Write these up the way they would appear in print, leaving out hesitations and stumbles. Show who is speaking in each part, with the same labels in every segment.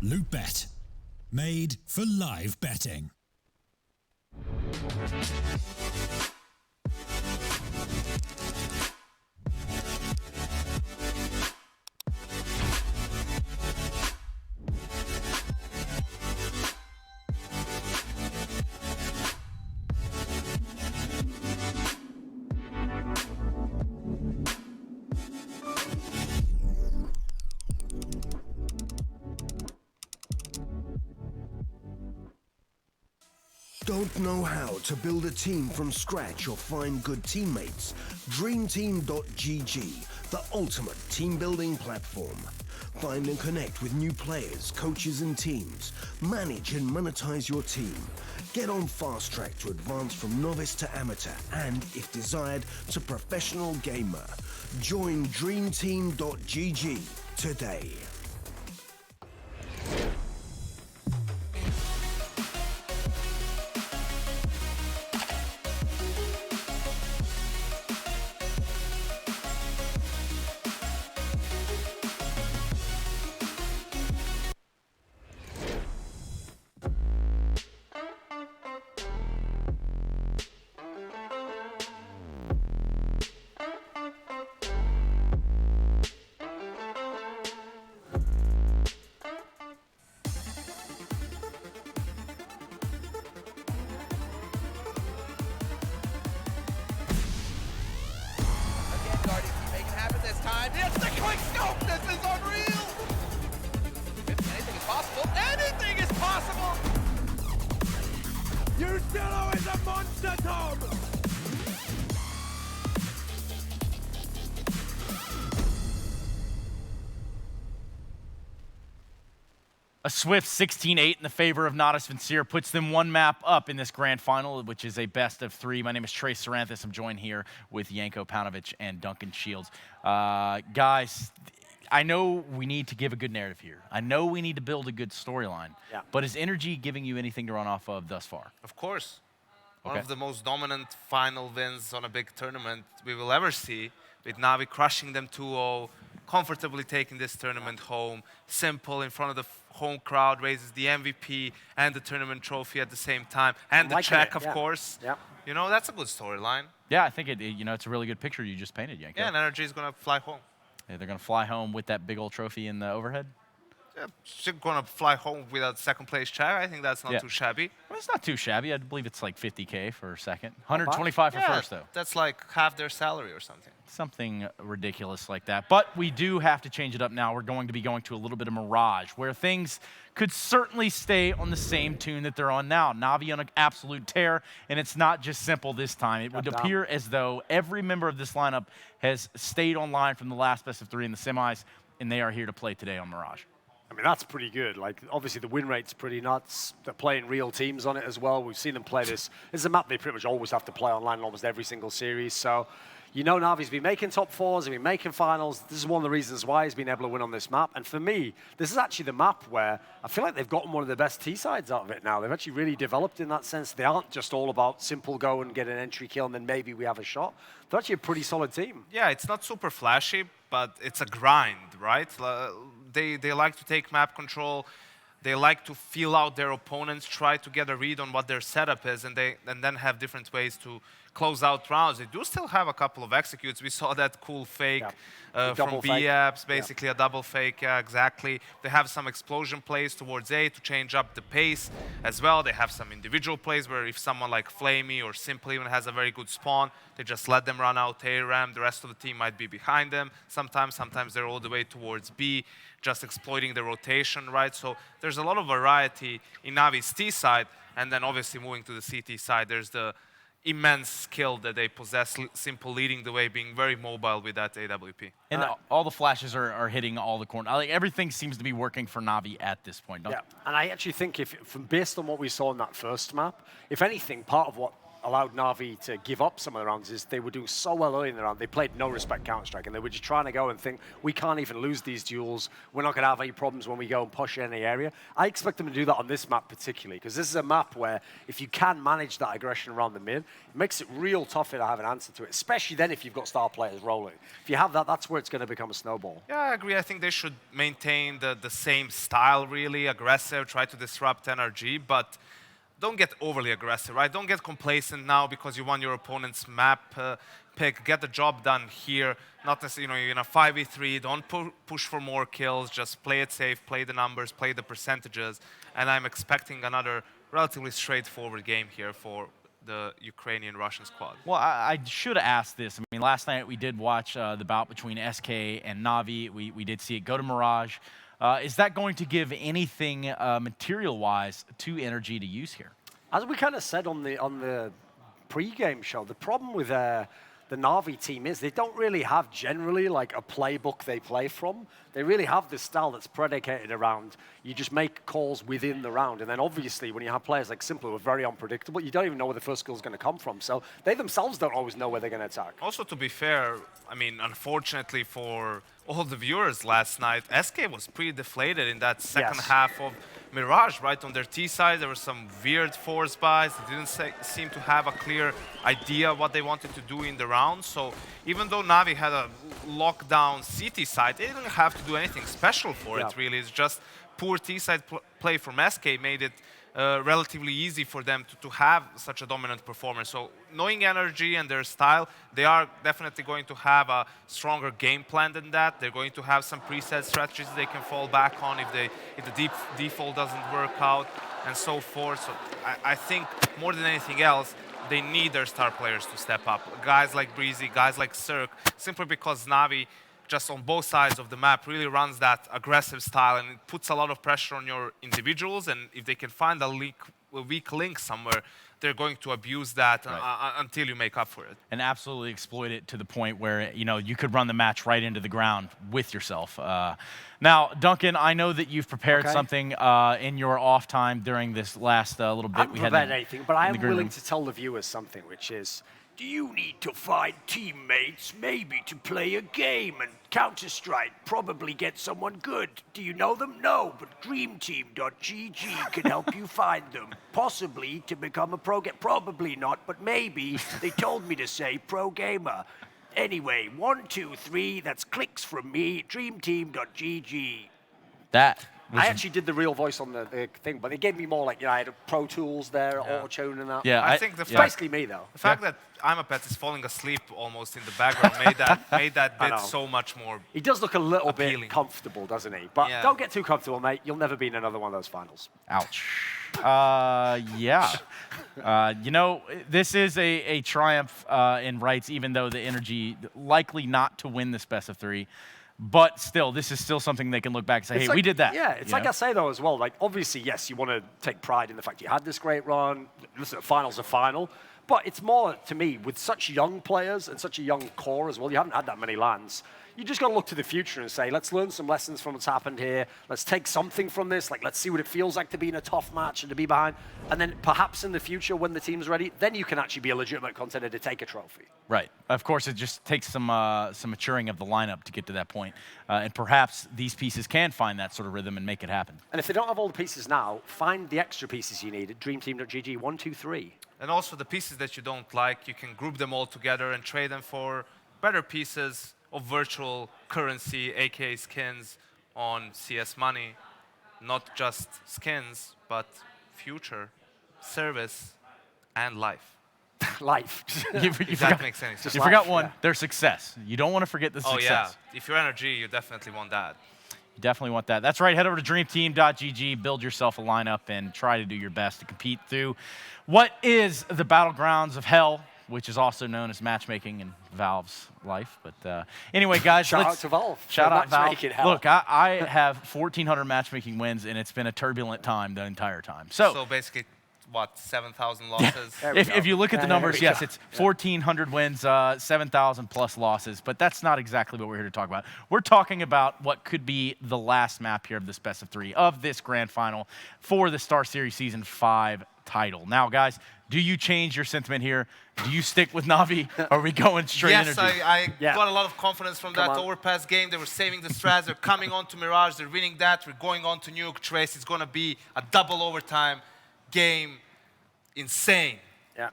Speaker 1: LootBet, made for live betting.
Speaker 2: Don't know how to build a team from scratch or find good teammates? DreamTeam.gg, the ultimate team building platform. Find and connect with new players, coaches and teams. Manage and monetize your team. Get on fast track to advance from novice to amateur and, if desired, to professional gamer. Join DreamTeam.gg today.
Speaker 3: It's the quick scope! This is unreal! Anything is possible. Anything is possible! Yuzillo is a monster, Tom!
Speaker 4: A swift 16-8 in the favor of Natus Vincere puts them one map up in this grand final, which is a best of three. My name is Trey Saranthus. I'm joined here with Yanko Paunovic and Duncan Shields. Guys, I know we need to give a good narrative here. I know we need to build a good storyline.
Speaker 5: Yeah.
Speaker 4: But is NRG giving you anything to run off of thus far?
Speaker 6: Of course. One
Speaker 4: Okay.
Speaker 6: of the most dominant final wins on a big tournament we will ever see, with Navi crushing them 2-0, comfortably taking this tournament home. Simple in front of the home crowd, raises the MVP and the tournament trophy at the same time, and the check, of course.
Speaker 5: Yeah.
Speaker 6: You know, that's a good storyline.
Speaker 4: Yeah, I think it's a really good picture you just painted, Yanko.
Speaker 6: Yeah, and NRG is going to fly home.
Speaker 4: Yeah, they're going to fly home with that big old trophy in the overhead.
Speaker 6: Yeah, she's going to fly home without second place check. I think that's not too shabby.
Speaker 4: Well, it's not too shabby. I believe it's like $50K for second. 125 for first, though.
Speaker 6: That's like half their salary or something.
Speaker 4: Something ridiculous like that. But we do have to change it up now. We're going to be going to a little bit of Mirage, where things could certainly stay on the same tune that they're on now. Navi on an absolute tear, and it's not just simple this time. It would appear as though every member of this lineup has stayed online from the last best of three in the semis, and they are here to play today on Mirage.
Speaker 5: I mean, that's pretty good. Like, obviously, the win rate's pretty nuts. They're playing real teams on it as well. We've seen them play this. This is a map they pretty much always have to play online in almost every single series. So, you know, Navi's been making top fours, they've been making finals. This is one of the reasons why he's been able to win on this map. And for me, this is actually the map where I feel like they've gotten one of the best T-sides out of it now. They've actually really developed in that sense. They aren't just all about simple go and get an entry kill and then maybe we have a shot. They're actually a pretty solid team.
Speaker 6: Yeah, it's not super flashy, but it's a grind, right? They like to take map control. They like to feel out their opponents, try to get a read on what their setup is, and then have different ways to close out rounds. They do still have a couple of executes. We saw that cool fake from B-Apps, basically a double fake, yeah, exactly. They have some explosion plays towards A to change up the pace as well. They have some individual plays where if someone like Flamey or Simple even has a very good spawn, they just let them run out A-Ram. The rest of the team might be behind them. Sometimes they're all the way towards B, just exploiting the rotation, right? So there's a lot of variety in Navi's T side, and then obviously moving to the CT side, there's the immense skill that they possess, Simple leading the way, being very mobile with that AWP.
Speaker 4: And all the flashes are hitting all the corners. Like, everything seems to be working for Navi at this point.
Speaker 5: Yeah, and I actually think based on what we saw in that first map, if anything, part of what allowed Navi to give up some of the rounds is they were doing so well early in the round. They played no respect Counter-Strike, and they were just trying to go and think, we can't even lose these duels. We're not going to have any problems when we go and push any area. I expect them to do that on this map particularly, because this is a map where if you can manage that aggression around the mid, it makes it real tough to have an answer to it, especially then if you've got star players rolling. If you have that, that's where it's going to become a snowball.
Speaker 6: Yeah, I agree. I think they should maintain the same style, really, aggressive, try to disrupt NRG, but don't get overly aggressive, right? Don't get complacent now because you won your opponent's map pick. Get the job done here. Not necessarily, you're in a 5v3. Don't push for more kills. Just play it safe, play the numbers, play the percentages. And I'm expecting another relatively straightforward game here for the Ukrainian-Russian squad.
Speaker 4: Well, I should have asked this. I mean, last night we did watch the bout between SK and Navi. We did see it go to Mirage. Is that going to give anything material-wise to NRG to use here?
Speaker 5: As we kind of said on the pre-game show, the problem with the Navi team is they don't really have generally like a playbook they play from. They really have this style that's predicated around you just make calls within the round. And then obviously when you have players like Simple who are very unpredictable, you don't even know where the first skill is going to come from. So they themselves don't always know where they're going to attack.
Speaker 6: Also, to be fair, I mean, unfortunately for all the viewers last night, SK was pretty deflated in that second half of Mirage, right? On their T side, there were some weird force buys. They didn't seem to have a clear idea what they wanted to do in the round. So even though Navi had a lockdown CT side, they didn't have to do anything special for it, really. It's just poor T side play from SK made it relatively easy for them to have such a dominant performance. So knowing NRG and their style, they are definitely going to have a stronger game plan than that. They're going to have some preset strategies they can fall back on if the default doesn't work out and so forth. So I think more than anything else, they need their star players to step up. Guys like Breezy, guys like Cirque, simply because Navi just on both sides of the map really runs that aggressive style, and it puts a lot of pressure on your individuals, and if they can find a weak link somewhere, they're going to abuse that until you make up for it.
Speaker 4: And absolutely exploit it to the point where, you know, you could run the match right into the ground with yourself. Now, Duncan, I know that you've prepared something in your off time during this last little bit.
Speaker 5: I haven't prepared anything, but I am willing to tell the viewers something, which is, do you need to find teammates, maybe to play a game, and Counter-Strike probably get someone good? Do you know them? No, but dreamteam.gg can help you find them. Possibly to become a pro gamer. Probably not, but maybe. They told me to say pro gamer. Anyway, 1, 2, 3, that's clicks from me, dreamteam.gg.
Speaker 4: That
Speaker 5: I actually did the real voice on the thing, but they gave me more like, you know, I had Pro Tools there, auto-tune and that.
Speaker 6: Yeah, I think the
Speaker 5: basically me though.
Speaker 6: The fact that I'm a pet is falling asleep almost in the background made that bit so much more.
Speaker 5: He does look a little
Speaker 6: appealing.
Speaker 5: bit comfortable, doesn't he? But don't get too comfortable, mate. You'll never be in another one of those finals.
Speaker 4: Ouch. You know, this is a triumph in rights, even though the NRG likely not to win this best of 3. But still, this is still something they can look back and say, hey, we did that.
Speaker 5: Yeah, it's like I say, though, as well. Like, obviously, yes, you want to take pride in the fact you had this great run. Listen, the final's a final. But it's more, to me, with such young players and such a young core as well, you haven't had that many lands. You just got to look to the future and say, let's learn some lessons from what's happened here. Let's take something from this. Like, let's see what it feels like to be in a tough match and to be behind. And then perhaps in the future, when the team's ready, then you can actually be a legitimate contender to take a trophy.
Speaker 4: Right. Of course, it just takes some maturing of the lineup to get to that point. And perhaps these pieces can find that sort of rhythm and make it happen.
Speaker 5: And if they don't have all the pieces now, find the extra pieces you need at dreamteam.gg, 1, 2, 3.
Speaker 6: And also the pieces that you don't like, you can group them all together and trade them for better pieces of virtual currency, aka skins on CS Money. Not just skins, but future, service, and life.
Speaker 5: Life.
Speaker 6: If that makes any sense.
Speaker 4: You forgot one, their success. You don't want to forget the success.
Speaker 6: Oh yeah, if you're NRG, you definitely want that.
Speaker 4: You definitely want that. That's right, head over to dreamteam.gg, build yourself a lineup, and try to do your best to compete through what is the battlegrounds of hell, which is also known as matchmaking in Valve's life. But anyway, guys,
Speaker 5: shout out to Valve.
Speaker 4: Shout out Valve. Look, I have 1,400 matchmaking wins, and it's been a turbulent time the entire time.
Speaker 6: So basically, what, 7,000 losses?
Speaker 4: If you look at the numbers, yes, it's 1,400 wins, 7,000 plus losses. But that's not exactly what we're here to talk about. We're talking about what could be the last map here of this best of 3 of this grand final for the StarSeries Season 5 title. Now, guys, Do you change your sentiment here? Do you stick with Navi? Or are we going straight
Speaker 6: Yes,
Speaker 4: energy?
Speaker 6: I got a lot of confidence from that
Speaker 5: on.
Speaker 6: overpass game. They were saving the strats. They're coming on to Mirage. They're winning that. We're going on to Nuke Trace. It's going to be a double overtime game. Insane.
Speaker 5: Yeah.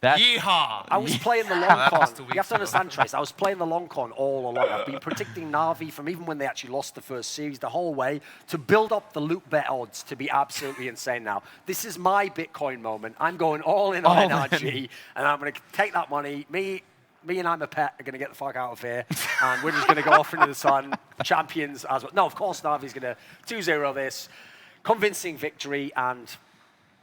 Speaker 6: Yeehaw!
Speaker 5: I was playing the long
Speaker 6: That was
Speaker 5: con.
Speaker 6: 2
Speaker 5: You
Speaker 6: weeks
Speaker 5: have to
Speaker 6: ago.
Speaker 5: understand, Trace. I was playing the long con all along. I've been predicting Navi from even when they actually lost the first series the whole way to build up the loop bet odds to be absolutely insane now. This is my Bitcoin moment. I'm going all in on NRG, and I'm going to take that money. Me and I'm a pet are going to get the fuck out of here, and we're just going to go off into the sun. Champions as well. No, of course, Navi's going to 2-0 this. Convincing victory, and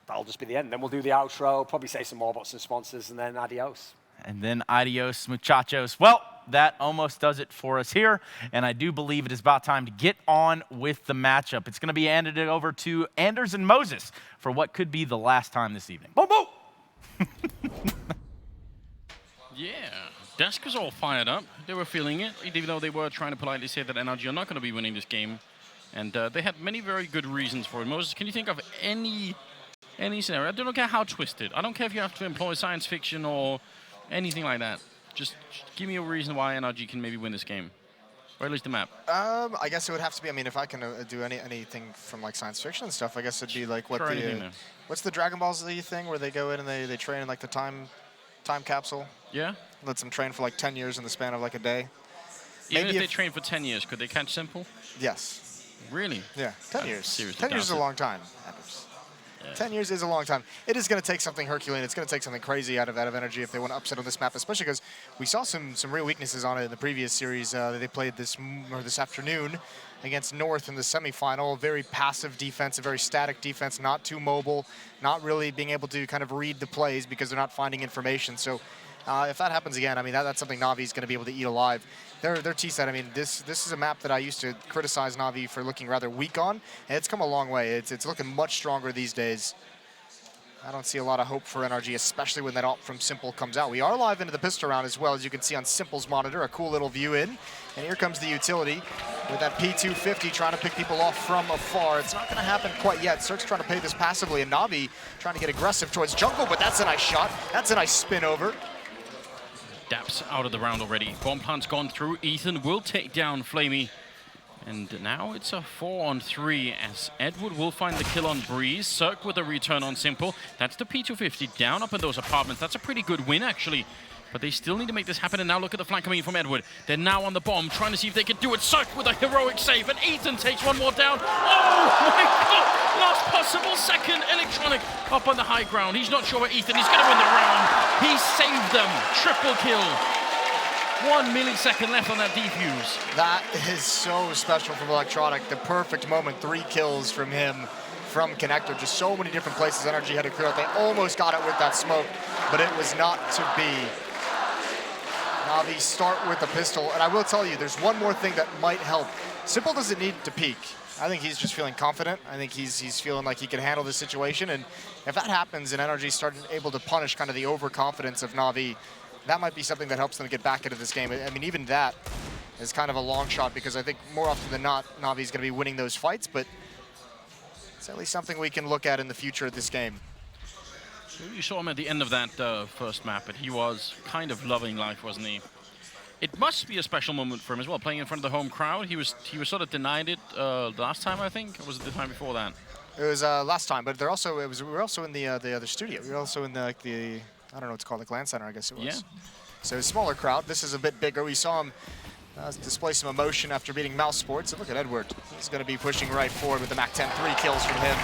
Speaker 5: that'll just be the end. Then we'll do the outro, probably say some more about some sponsors, and then adios.
Speaker 4: And then adios, muchachos. Well, that almost does it for us here. And I do believe it is about time to get on with the matchup. It's going to be handed over to Anders and Moses for what could be the last time this evening.
Speaker 5: Boom, boom!
Speaker 7: Yeah, Desk was all fired up. They were feeling it, even though they were trying to politely say that NRG are not going to be winning this game. And they had many very good reasons for it. Moses, can you think of any scenario? I don't care how twisted. I don't care if you have to employ science fiction or anything like that. Just give me a reason why NRG can maybe win this game. Or at least the map.
Speaker 8: I guess it would have to be, I mean, if I can do anything from like science fiction and stuff, I guess it'd be like what what's the Dragon Ball Z thing where they go in and they train in like the time capsule?
Speaker 7: Yeah?
Speaker 8: Lets them train for like 10 years in the span of like a day.
Speaker 7: Even if they train for 10 years, could they catch Simple?
Speaker 8: Yes.
Speaker 7: Really?
Speaker 8: Yeah, 10 years.
Speaker 7: Seriously
Speaker 8: 10 years is a long time.
Speaker 7: Yeah.
Speaker 8: 10 years is a long time. It is going to take something Herculean. It's going to take something crazy out of NRG if they want to upset on this map, especially because we saw some real weaknesses on it in the previous series that they played this afternoon against North in the semifinal. Very passive defense, a very static defense, not too mobile, not really being able to kind of read the plays because they're not finding information. So if that happens again, I mean, that's something Navi's going to be able to eat alive. Their T-set, I mean, this is a map that I used to criticize Navi for looking rather weak on, and it's come a long way. It's looking much stronger these days. I don't see a lot of hope for NRG, especially when that ult from Simple comes out. We are live into the pistol round as well, as you can see on Simple's monitor, a cool little view in. And here comes the utility with that P250 trying to pick people off from afar. It's not going to happen quite yet. Cirque's trying to play this passively, and Navi trying to get aggressive towards jungle, but that's a nice shot. That's a nice spin over.
Speaker 7: Daps out of the round already. Bomb plant's gone through. Ethan will take down Flamey. And now it's a 4-on-3 as Edward will find the kill on Breeze. Cirque with a return on Simple. That's the P250 down up in those apartments. That's a pretty good win, actually. But they still need to make this happen. And now look at the flank coming in from Edward. They're now on the bomb, trying to see if they can do it. Cirque with a heroic save. And Ethan takes one more down. Oh, my God. Last possible second. Electronic up on the high ground. He's not sure where Ethan is going to win the round. He saved them. Triple kill. 1 millisecond left on that defuse.
Speaker 8: That is so special from Electronic. The perfect moment. 3 kills from him from Connector. Just so many different places NRG had to clear out. They almost got it with that smoke, but it was not to be. Navi start with the pistol, and I will tell you, there's one more thing that might help. Simple doesn't need to peek. I think he's just feeling confident. I think he's feeling like he can handle the situation, and if that happens and NRG started able to punish kind of the overconfidence of Navi, that might be something that helps them get back into this game. I mean, even that is kind of a long shot because I think more often than not, Navi's going to be winning those fights, but it's at least something we can look at in the future of this game.
Speaker 7: You saw him at the end of that first map, but he was kind of loving life, wasn't he? It must be a special moment for him as well, playing in front of the home crowd. He was sort of denied it last time, I think, or was it the time before that?
Speaker 8: It was last time, but we were also in the other studio. We were also in the I don't know what it's called, the Gland Center, I guess it was.
Speaker 7: Yeah.
Speaker 8: So a smaller crowd. This is a bit bigger. We saw him display some emotion after beating Mouse Sports. And look at Edward. He's going to be pushing right forward with the MAC-10. 3 kills from him.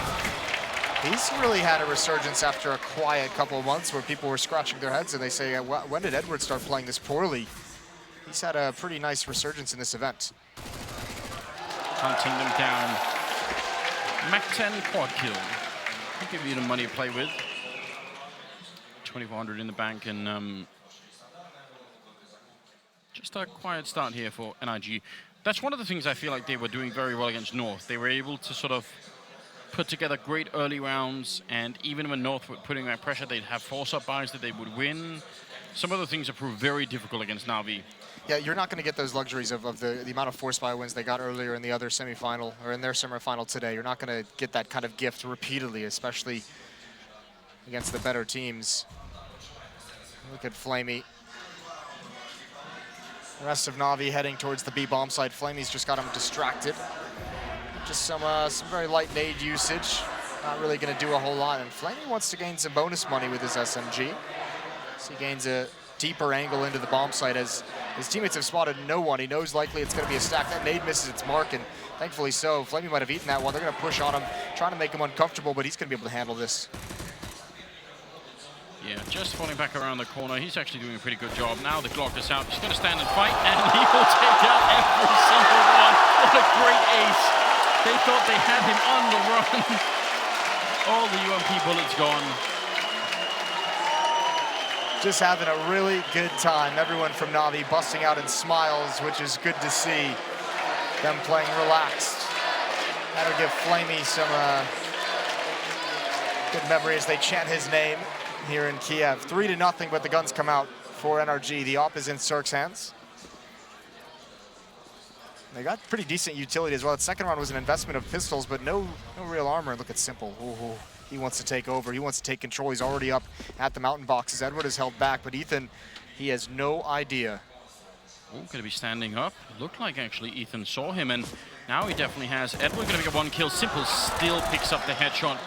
Speaker 8: He's really had a resurgence after a quiet couple of months where people were scratching their heads and they say, when did Edward start playing this poorly? He's had a pretty nice resurgence in this event.
Speaker 7: Hunting them down. MAC-10 quad kill. I'll give you the money to play with. 2,400 in the bank, and just a quiet start here for NRG. That's one of the things I feel like they were doing very well against North. They were able to sort of put together great early rounds, and even when North were putting that pressure, they'd have force-up buys that they would win. Some of the things have proved very difficult against Navi.
Speaker 8: Yeah, you're not going to get those luxuries of the amount of force buy wins they got earlier in the other semifinal, or in their semifinal today. You're not going to get that kind of gift repeatedly, especially against the better teams. Look at Flamey. The rest of Navi heading towards the B bomb site. Flamey's just got him distracted. Just some very light nade usage. Not really going to do a whole lot. And Flamey wants to gain some bonus money with his SMG. So he gains a deeper angle into the bomb site as his teammates have spotted no one. He knows likely it's going to be a stack. That nade misses its mark, and thankfully so. Flamey might have eaten that one. They're going to push on him, trying to make him uncomfortable, but he's going to be able to handle this.
Speaker 7: Yeah, just falling back around the corner. He's actually doing a pretty good job. Now the Glock is out. He's going to stand and fight, and he will take out every single one. What a great ace. They thought they had him on the run. All the UMP bullets gone.
Speaker 8: Just having a really good time. Everyone from Navi busting out in smiles, which is good to see. Them playing relaxed. That'll give Flamey some good memory as they chant his name here in Kiev. 3-0, but the guns come out for NRG. The op is in Cirque's hands. They got pretty decent utility as well. The second round was an investment of pistols, but no real armor. Look at Simple. Ooh, he wants to take over. He wants to take control. He's already up at the mountain boxes. Edward is held back, but Ethan, he has no idea.
Speaker 7: Oh, going to be standing up. Looked like actually Ethan saw him, and now he definitely has. Edward going to get one kill. Simple still picks up the headshot.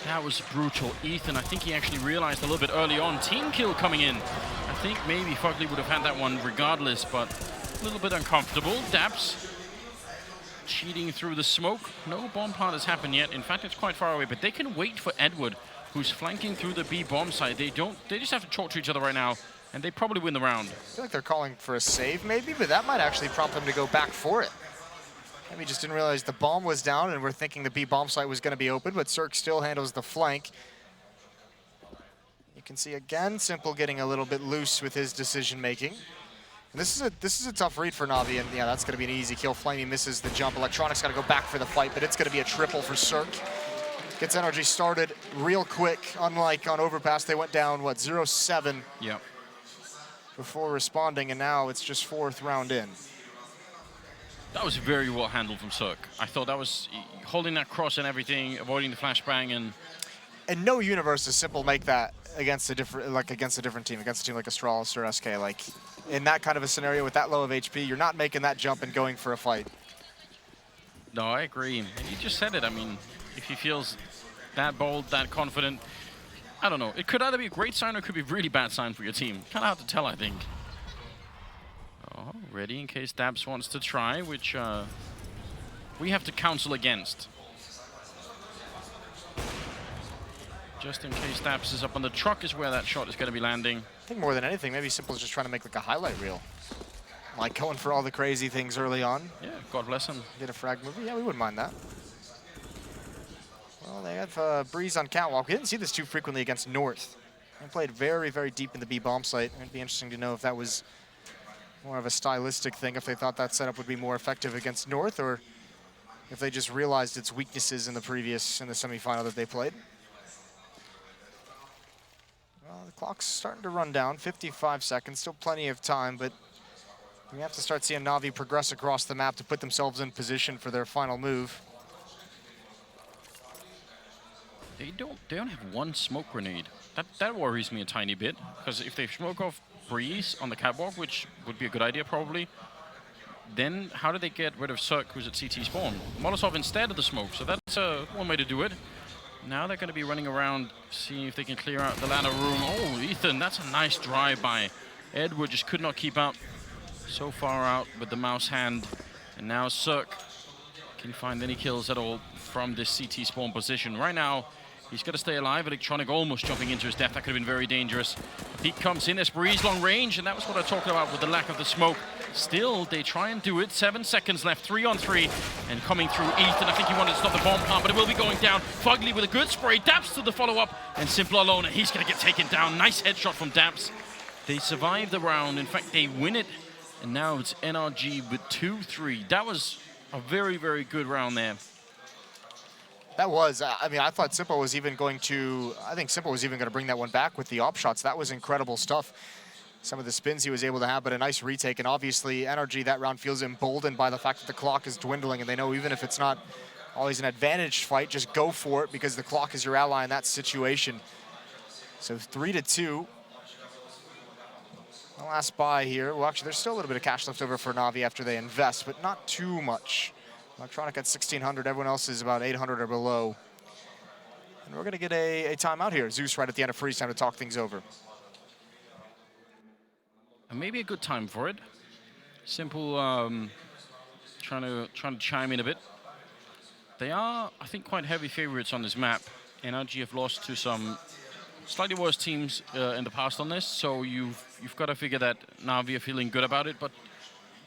Speaker 7: That was brutal. Ethan, I think he actually realized a little bit early on. Team kill coming in. I think maybe Fugly would have had that one regardless, but a little bit uncomfortable. Daps cheating through the smoke. No bomb part has happened yet. In fact, it's quite far away, but they can wait for Edward, who's flanking through the B bomb site. They just have to talk to each other right now, and they probably win the round.
Speaker 8: I feel like they're calling for a save maybe, but that might actually prompt them to go back for it. Maybe just didn't realize the bomb was down, and we're thinking the B bomb site was going to be open, but Cirque still handles the flank. You can see again, Simple getting a little bit loose with his decision making. And this is a tough read for Navi, and yeah, that's going to be an easy kill. Flamey misses the jump. Electronics got to go back for the fight, but it's going to be a triple for Cirque. Gets NRG started real quick. Unlike on Overpass, they went down, what, 0-7
Speaker 7: Yep.
Speaker 8: before responding, and now it's just 4th round in.
Speaker 7: That was very well handled from Cirque. I thought that was holding that cross and everything, avoiding the flashbang,
Speaker 8: and no universe is Simple make that against a different team, against a team like Astralis or SK. Like in that kind of a scenario with that low of HP, you're not making that jump and going for a fight.
Speaker 7: No, I agree. And you just said it. I mean, if he feels that bold, that confident, I don't know. It could either be a great sign or it could be a really bad sign for your team. Kind of hard to tell, I think. Oh, ready in case Dabs wants to try, which we have to counsel against. Just in case Dabs is up on the truck is where that shot is going to be landing.
Speaker 8: I think more than anything, maybe Simple's just trying to make like a highlight reel. Like going for all the crazy things early on.
Speaker 7: Yeah, God bless him.
Speaker 8: Did a frag movie? Yeah, we wouldn't mind that. Well, they have Breeze on catwalk. We didn't see this too frequently against North. They played very, very deep in the B bomb site. It'd be interesting to know if that was more of a stylistic thing, if they thought that setup would be more effective against North, or if they just realized its weaknesses in the semifinal that they played. Well, the clock's starting to run down, 55 seconds, still plenty of time, but we have to start seeing Navi progress across the map to put themselves in position for their final move.
Speaker 7: They don't have one smoke grenade. That worries me a tiny bit, because if they smoke off Breeze on the catwalk, which would be a good idea probably, then how do they get rid of Cirque, who's at CT spawn? Molotov instead of the smoke, so that's one way to do it. Now they're going to be running around, seeing if they can clear out the ladder room. Oh, Ethan, that's a nice drive-by. Edward just could not keep up. So far out with the mouse hand. And now Cirque can find any kills at all from this CT spawn position. Right now, he's got to stay alive. Electronic almost jumping into his death. That could have been very dangerous. Peak comes in as Breeze long range, and that was what I talked about with the lack of the smoke. Still, they try and do it. 7 seconds left, 3 on 3. And coming through Ethan, I think he wanted to stop the bomb plant, but it will be going down. Fugly with a good spray. Daps to the follow-up, and Simple alone, and he's going to get taken down. Nice headshot from Daps. They survive the round. In fact, they win it. And now it's NRG with 2-3. That was a very, very good round there.
Speaker 8: That was, I mean, I thought Simple was even going to, I think Simple was even going to bring that one back with the op shots. That was incredible stuff. Some of the spins he was able to have, but a nice retake. And obviously, NRG that round feels emboldened by the fact that the clock is dwindling, and they know even if it's not always an advantage fight, just go for it because the clock is your ally in that situation. So 3-2. The last buy here. Well, actually, there's still a little bit of cash left over for Navi after they invest, but not too much. Electronic at 1,600. Everyone else is about 800 or below. And we're going to get a timeout here. Zeus right at the end of freeze time to talk things over.
Speaker 7: And maybe a good time for it. Simple, trying to chime in a bit. They are, I think, quite heavy favorites on this map. NRG have lost to some slightly worse teams in the past on this, so you've got to figure that Navi are feeling good about it. But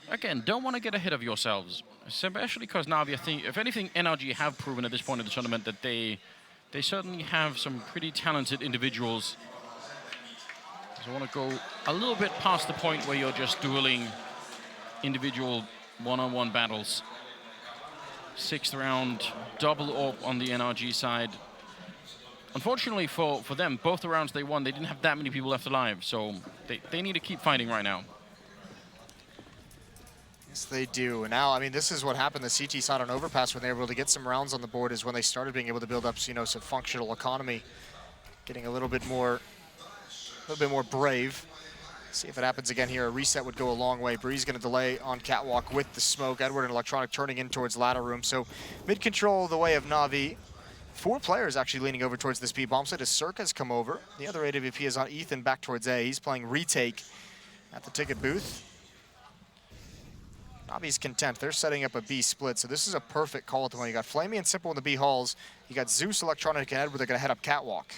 Speaker 7: again, don't want to get ahead of yourselves, especially because Navi, I think, if anything, NRG have proven at this point of the tournament that they certainly have some pretty talented individuals. So I want to go a little bit past the point where you're just dueling individual one-on-one battles. 6th round, double AWP on the NRG side. Unfortunately for them, both the rounds they won, they didn't have that many people left alive, so they need to keep fighting right now.
Speaker 8: Yes, they do. And now, I mean, this is what happened the CT side on Overpass when they were able to get some rounds on the board, is when they started being able to build up, you know, some functional economy, getting a little bit more brave. See if it happens again here. A reset would go a long way. Breeze going to delay on Catwalk with the smoke. Edward and Electronic turning in towards ladder room. So mid-control the way of Navi. 4 players actually leaning over towards this B bomb site as Cirque has come over. The other AWP is on Ethan back towards A. He's playing retake at the ticket booth. Navi's content. They're setting up a B split, so this is a perfect call at the moment. You got Flamey and Simple in the B halls. You got Zeus, Electronic, and Edward. They're going to head up Catwalk.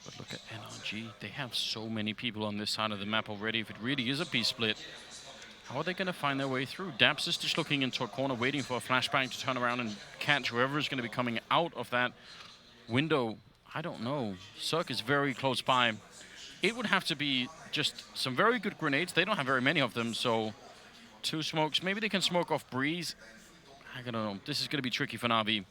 Speaker 7: But look at NRG. They have so many people on this side of the map already. If it really is a B split, how are they going to find their way through? Daps is just looking into a corner, waiting for a flashbang to turn around and catch whoever is going to be coming out of that window. I don't know. Cirque is very close by. It would have to be just some very good grenades. They don't have very many of them, so 2 smokes. Maybe they can smoke off Breeze. I don't know. This is going to be tricky for Navi.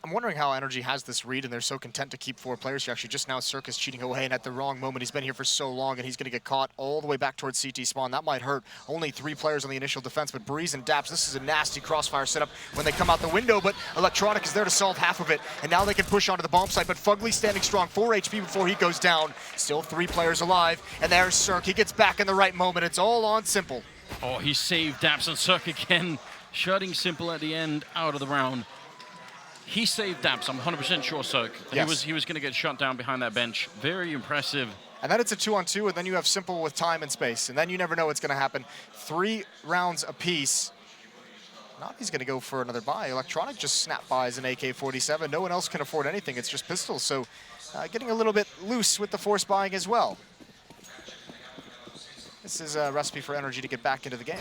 Speaker 8: I'm wondering how NRG has this read, and they're so content to keep 4 players here. Actually, just now, Cirque is cheating away, and at the wrong moment, he's been here for so long, and he's going to get caught all the way back towards CT spawn. That might hurt. Only 3 players on the initial defense, but Breeze and Daps, this is a nasty crossfire setup when they come out the window, but Electronic is there to solve half of it, and now they can push onto the bomb site, but Fugly standing strong, 4 HP before he goes down. Still 3 players alive, and there's Cirque. He gets back in the right moment. It's all on Simple.
Speaker 7: Oh, he saved Daps and Cirque again, shutting Simple at the end out of the round. He saved Daps, I'm 100% sure, Cirque.
Speaker 8: Yes.
Speaker 7: He was going to get shut down behind that bench. Very impressive.
Speaker 8: And then it's a 2-on-2, and then you have Simple with time and space, and then you never know what's going to happen. 3 rounds apiece. Navi's going to go for another buy. Electronic just snap buys an AK-47. No one else can afford anything. It's just pistols, so getting a little bit loose with the force buying as well. This is a recipe for NRG to get back into the game.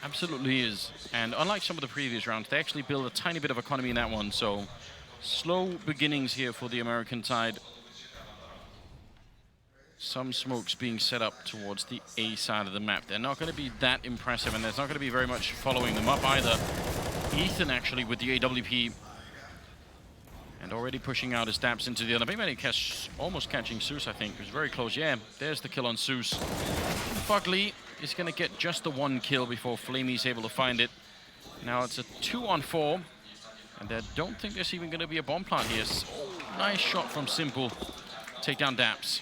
Speaker 7: Absolutely is. And unlike some of the previous rounds, they actually build a tiny bit of economy in that one. So slow beginnings here for the American side. Some smokes being set up towards the A side of the map. They're not going to be that impressive, and there's not going to be very much following them up either. Ethan actually with the AWP. And already pushing out his Daps into the other. Maybe almost catching Zeus, I think. It was very close. Yeah, there's the kill on Zeus. Fugly is going to get just the 1 kill before Flamey's able to find it. Now it's a 2-on-4. And I don't think there's even going to be a bomb plant here. Oh, nice shot from Simple. Take down Daps.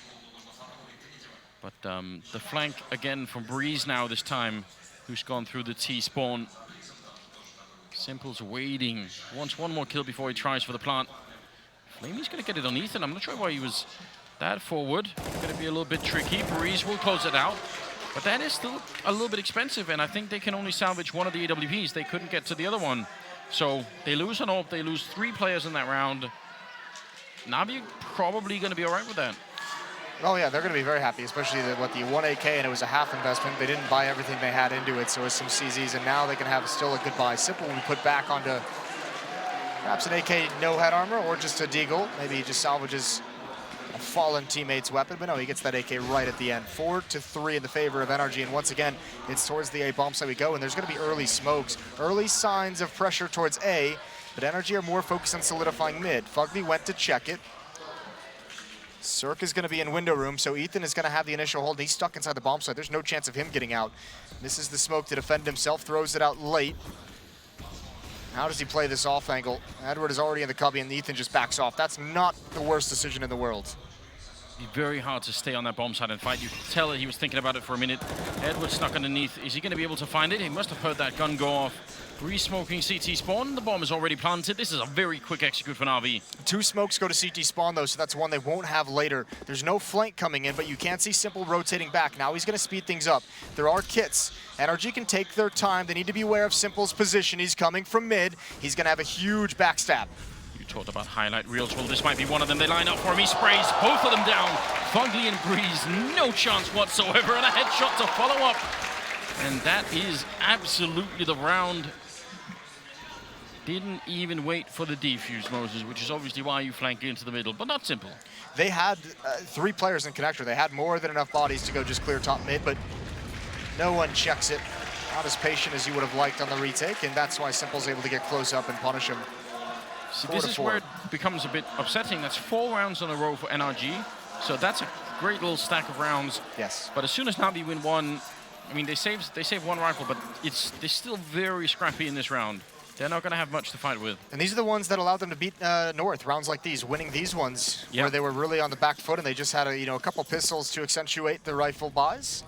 Speaker 7: But the flank again from Breeze now this time, who's gone through the T-spawn. Simple's waiting. Wants 1 more kill before he tries for the plant. Flamey's going to get it on Ethan. I'm not sure why he was that forward. Going to be a little bit tricky. Breeze will close it out. But that is still a little bit expensive, and I think they can only salvage 1 of the AWPs. They couldn't get to the other one. So they lose an AWP. They lose 3 players in that round. Navi probably going to be all right with that.
Speaker 8: Oh yeah, they're going to be very happy, especially with the 1 AK, and it was a half investment. They didn't buy everything they had into it, so it was some CZs, and now they can have still a good buy. Simple will be put back onto perhaps an AK no head armor, or just a deagle. Maybe he just salvages a fallen teammate's weapon, but no, he gets that AK right at the end. 4-3 in the favor of NRG, and once again, it's towards the A bomb site we go, and there's going to be early smokes, early signs of pressure towards A, but NRG are more focused on solidifying mid. Fugly went to check it. Cirque is going to be in window room, so Ethan is going to have the initial hold. He's stuck inside the bomb site. There's no chance of him getting out. This is the smoke to defend himself, throws it out late. How does he play this off angle? Edward is already in the cubby, and Ethan just backs off. That's not the worst decision in the world.
Speaker 7: Very hard to stay on that bomb site and fight. You could tell that he was thinking about it for a minute. Edward stuck underneath. Is he going to be able to find it? He must have heard that gun go off. Re-smoking CT spawn. The bomb is already planted. This is a very quick execute for Navi.
Speaker 8: 2 smokes go to CT spawn, though, so that's one they won't have later. There's no flank coming in, but you can see Simple rotating back. Now he's going to speed things up. There are kits. NRG can take their time. They need to be aware of Simple's position. He's coming from mid. He's going to have a huge backstab.
Speaker 7: Talked about highlight reels. Well, this might be one of them. They line up for him. He sprays both of them down. Fugly and Breeze, no chance whatsoever, and a headshot to follow up. And that is absolutely the round. Didn't even wait for the defuse, Moses, which is obviously why you flank into the middle, but not Simple.
Speaker 8: They had 3 players in connector. They had more than enough bodies to go just clear top mid, but no one checks it. Not as patient as you would have liked on the retake, and that's why Simple's able to get close up and punish him.
Speaker 7: See, this is where it becomes a bit upsetting. That's 4 rounds in a row for NRG, so that's a great little stack of rounds.
Speaker 8: Yes.
Speaker 7: But as soon as Navi win one, I mean, they save 1 rifle, but they're still very scrappy in this round. They're not going to have much to fight with.
Speaker 8: And these are the ones that allowed them to beat North. Rounds like these, winning these ones, where they were really on the back foot and they just had a couple pistols to accentuate the rifle buys.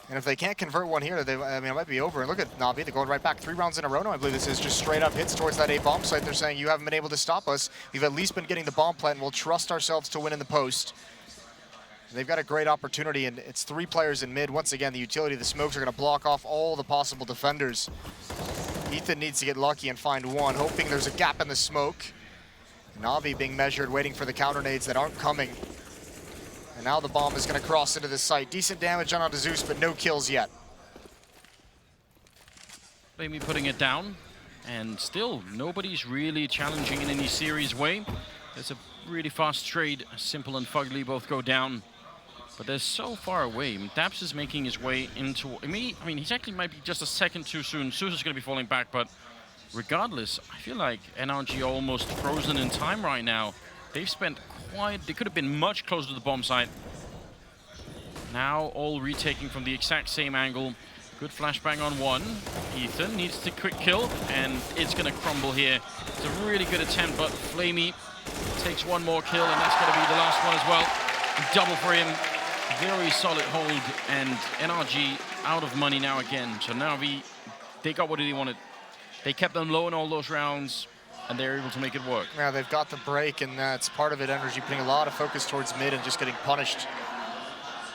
Speaker 8: And if they can't convert one here, it might be over. And look at Navi, they're going right back 3 rounds in a row now. I believe this is just straight up hits towards that A bomb site. They're saying, you haven't been able to stop us. We've at least been getting the bomb plant, and we'll trust ourselves to win in the post. And they've got a great opportunity, and it's 3 players in mid. Once again, the utility of the smokes are going to block off all the possible defenders. Ethan needs to get lucky and find one, hoping there's a gap in the smoke. Navi being measured, waiting for the counter nades that aren't coming. And now the bomb is going to cross into the site. Decent damage on Zeus, but no kills yet.
Speaker 7: Maybe putting it down, and still nobody's really challenging in any serious way. There's a really fast trade. Simple and Fugly both go down, but they're so far away. Daps is making his way into. I mean, he's actually might be just a second too soon. Zeus is going to be falling back, but regardless, I feel like NRG are almost frozen in time right now. They've spent they could have been much closer to the bomb site. Now all retaking from the exact same angle. Good flashbang on one. Ethan needs the quick kill, and it's going to crumble here. It's a really good attempt, but Flamey takes one more kill, and that's going to be the last one as well. Double for him. Very solid hold, and NRG out of money now again. So Navi, they got what they wanted. They kept them low in all those rounds, and they're able to make it work.
Speaker 8: Yeah, they've got the break, and that's part of it. NRG putting a lot of focus towards mid and just getting punished.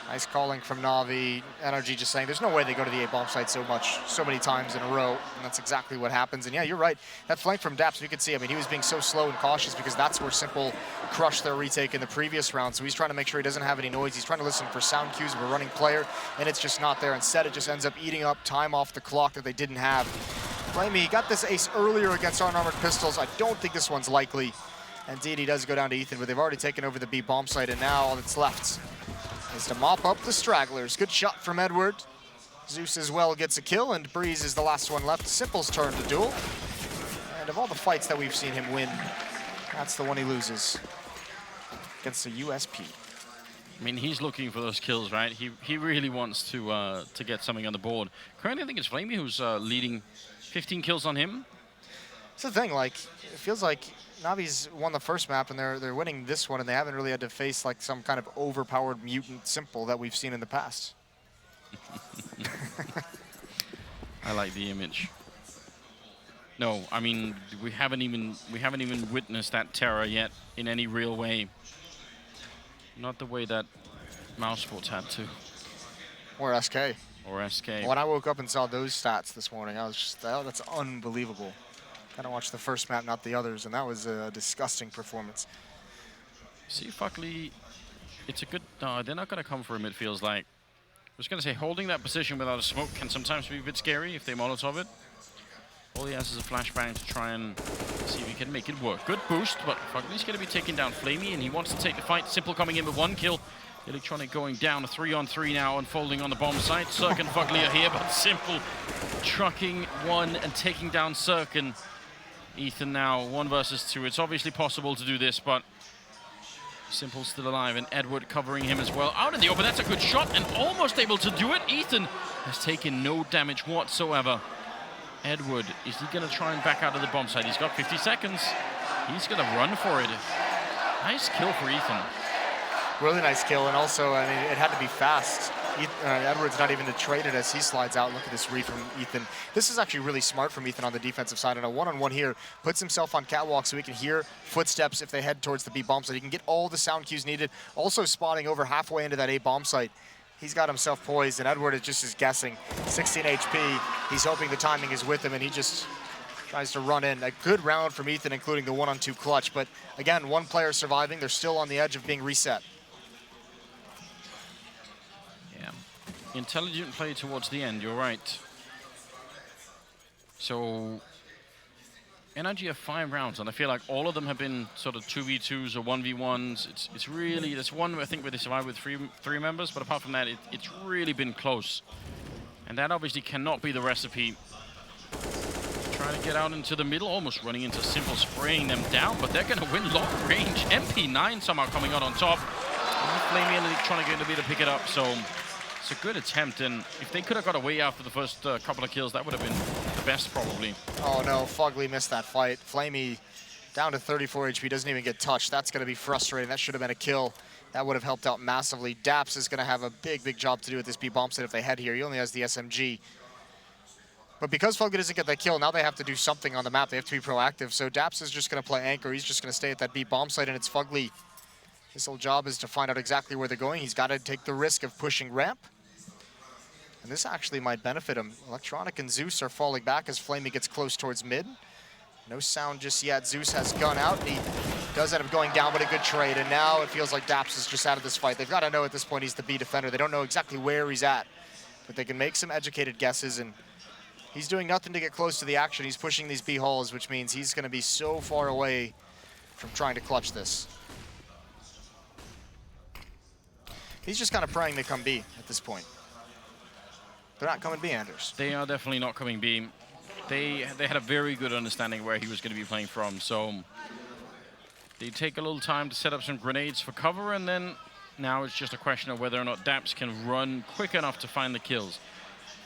Speaker 8: Nice calling from Navi. NRG just saying there's no way they go to the A bomb site so many times in a row, and that's exactly what happens. And yeah, you're right. That flank from Daps, you can see, I mean, he was being so slow and cautious because that's where Simple crushed their retake in the previous round. So he's trying to make sure he doesn't have any noise. He's trying to listen for sound cues of a running player, and it's just not there. Instead, it just ends up eating up time off the clock that they didn't have. Flamey got this ace earlier against unarmored pistols. I don't think this one's likely. Indeed, he does go down to Ethan, but they've already taken over the B bomb site, and now all that's left is to mop up the stragglers. Good shot from Edward. Zeus as well gets a kill, and Breeze is the last one left. Simple's turn to duel. And of all the fights that we've seen him win, that's the one he loses against the USP.
Speaker 7: I mean, he's looking for those kills, right? He really wants to get something on the board. Currently, I think it's Flamey who's leading 15 kills on him.
Speaker 8: It's the thing, like, it feels like Navi's won the first map and they're winning this one, and they haven't really had to face like some kind of overpowered mutant Simple that we've seen in the past.
Speaker 7: I like the image. No, I mean, we haven't even witnessed that terror yet in any real way. Not the way that Mouse Sports had to.
Speaker 8: Or SK.
Speaker 7: Or SK.
Speaker 8: When I woke up and saw those stats this morning, I was just, oh, that's unbelievable. Gotta watch the first map, not the others, and that was a disgusting performance.
Speaker 7: See, Fuckley, it's a good, they're not gonna come for him, it feels like. I was gonna say, holding that position without a smoke can sometimes be a bit scary if they Molotov it. All he has is a flashbang to try and see if he can make it work. Good boost, but Fuckley's gonna be taking down Flamey, and he wants to take the fight. Simple coming in with 1 kill. Electronic going down, a 3-on-3 now, unfolding on the bomb site. Cirque and Fuckley are here, but Simple trucking one and taking down Cirque. And Ethan now 1 versus 2. It's obviously possible to do this, but Simple's still alive, and Edward covering him as well. Out in the open, that's a good shot, and almost able to do it. Ethan has taken no damage whatsoever. Edward, is he gonna try and back out of the bomb site? He's got 50 seconds. He's gonna run for it. Nice kill for Ethan.
Speaker 8: Really nice kill, and also, I mean, it had to be fast. Edwards not even to trade it as he slides out. Look at this read from Ethan. This is actually really smart from Ethan on the defensive side. And a one-on-one here puts himself on catwalk so he can hear footsteps if they head towards the B bomb site. He can get all the sound cues needed. Also spotting over halfway into that A bomb site. He's got himself poised, and Edward is guessing. 16 HP. He's hoping the timing is with him, and he just tries to run in. A good round from Ethan, including the 1-on-2 clutch. But again, one player surviving. They're still on the edge of being reset.
Speaker 7: Intelligent play towards the end, you're right. So, NRG have 5 rounds, and I feel like all of them have been sort of 2v2s or 1v1s. It's really, there's one I think where they survived with three members, but apart from that, it's really been close. And that obviously cannot be the recipe. Trying to get out into the middle, almost running into Simple, spraying them down, but they're going to win long range. MP9 somehow coming out on top. Flamey and Electronic going to be able to pick it up, so it's a good attempt, and if they could have got away after the first couple of kills, that would have been the best, probably.
Speaker 8: Oh no, Fugly missed that fight. Flamey down to 34 HP, doesn't even get touched. That's going to be frustrating. That should have been a kill. That would have helped out massively. Daps is going to have a big job to do with this B bomb set if they head here. He only has the SMG. But because Fugly doesn't get that kill, now they have to do something on the map. They have to be proactive. So Daps is just going to play anchor. He's just going to stay at that B bomb site, and it's Fugly. His whole job is to find out exactly where they're going. He's got to take the risk of pushing ramp. And this actually might benefit him. Electronic and Zeus are falling back as Flamey gets close towards mid. No sound just yet. Zeus has gun out, and he does end up going down, but a good trade. And now it feels like Daps is just out of this fight. They've got to know at this point he's the B defender. They don't know exactly where he's at, but they can make some educated guesses, and he's doing nothing to get close to the action. He's pushing these B halls, which means he's going to be so far away from trying to clutch this. He's just kind of praying they come B at this point. They're not coming B, Anders.
Speaker 7: They are definitely not coming B. They had a very good understanding where he was going to be playing from, so they take a little time to set up some grenades for cover, and then now it's just a question of whether or not Daps can run quick enough to find the kills.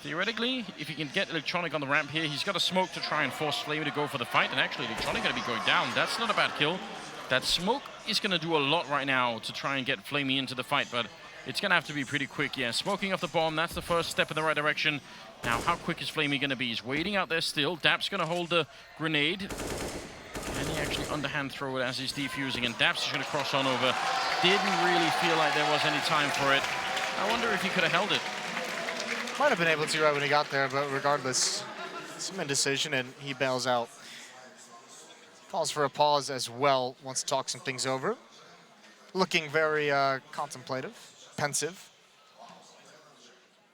Speaker 7: Theoretically, if he can get Electronic on the ramp here, he's got a smoke to try and force Flamey to go for the fight, and actually Electronic going to be going down. That's not a bad kill. That smoke is going to do a lot right now to try and get Flamey into the fight, but it's going to have to be pretty quick, yeah. Smoking off the bomb, that's the first step in the right direction. Now, how quick is Flamey going to be? He's waiting out there still. Daps going to hold the grenade. And he actually underhand throw it as he's defusing, and Daps is going to cross on over. Didn't really feel like there was any time for it. I wonder if he could have held it.
Speaker 8: Might have been able to right when he got there, but regardless, some indecision, and he bails out. Calls for a pause as well, wants to talk some things over. Looking very contemplative, pensive.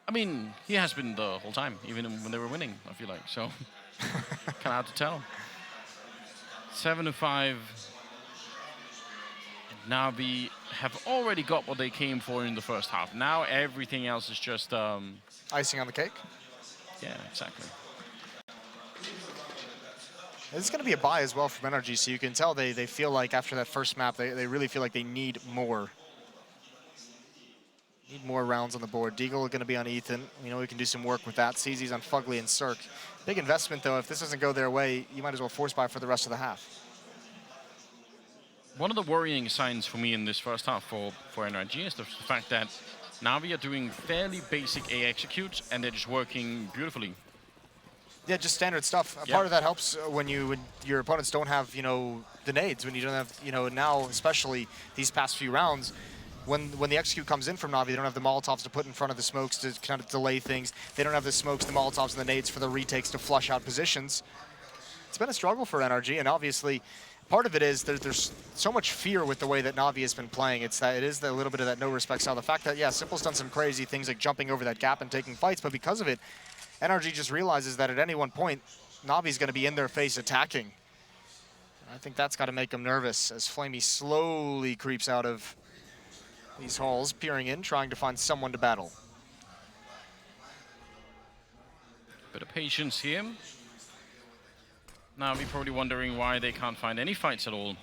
Speaker 7: I mean, he has been the whole time, even when they were winning, I feel like, so kind of hard to tell. 7-5. And Navi have already got what they came for in the first half. Now everything else is just...
Speaker 8: icing on the cake?
Speaker 7: Yeah, exactly.
Speaker 8: It's going to be a buy as well from NRG, so you can tell they feel like after that first map, they really feel like they need more. Need more rounds on the board. Deagle going to be on Ethan. We know we can do some work with that. CZ's on Fugly and Cirque. Big investment, though. If this doesn't go their way, you might as well force buy for the rest of the half.
Speaker 7: One of the worrying signs for me in this first half for NRG is the fact that Navi are doing fairly basic A executes, and they're just working beautifully.
Speaker 8: Yeah, just standard stuff. Part of that helps when your opponents don't have, the nades, when you don't have, now, especially these past few rounds, when the execute comes in from Navi, they don't have the Molotovs to put in front of the smokes to kind of delay things. They don't have the smokes, the Molotovs, and the nades for the retakes to flush out positions. It's been a struggle for NRG, and obviously, part of it is there's so much fear with the way that Navi has been playing. It is a little bit of that no respect style. The fact that, yeah, Simple's done some crazy things like jumping over that gap and taking fights, but because of it, NRG just realizes that at any one point, Navi's going to be in their face attacking. I think that's got to make them nervous as Flamey slowly creeps out of these halls, peering in, trying to find someone to battle.
Speaker 7: Bit of patience here. Navi probably wondering why they can't find any fights at all,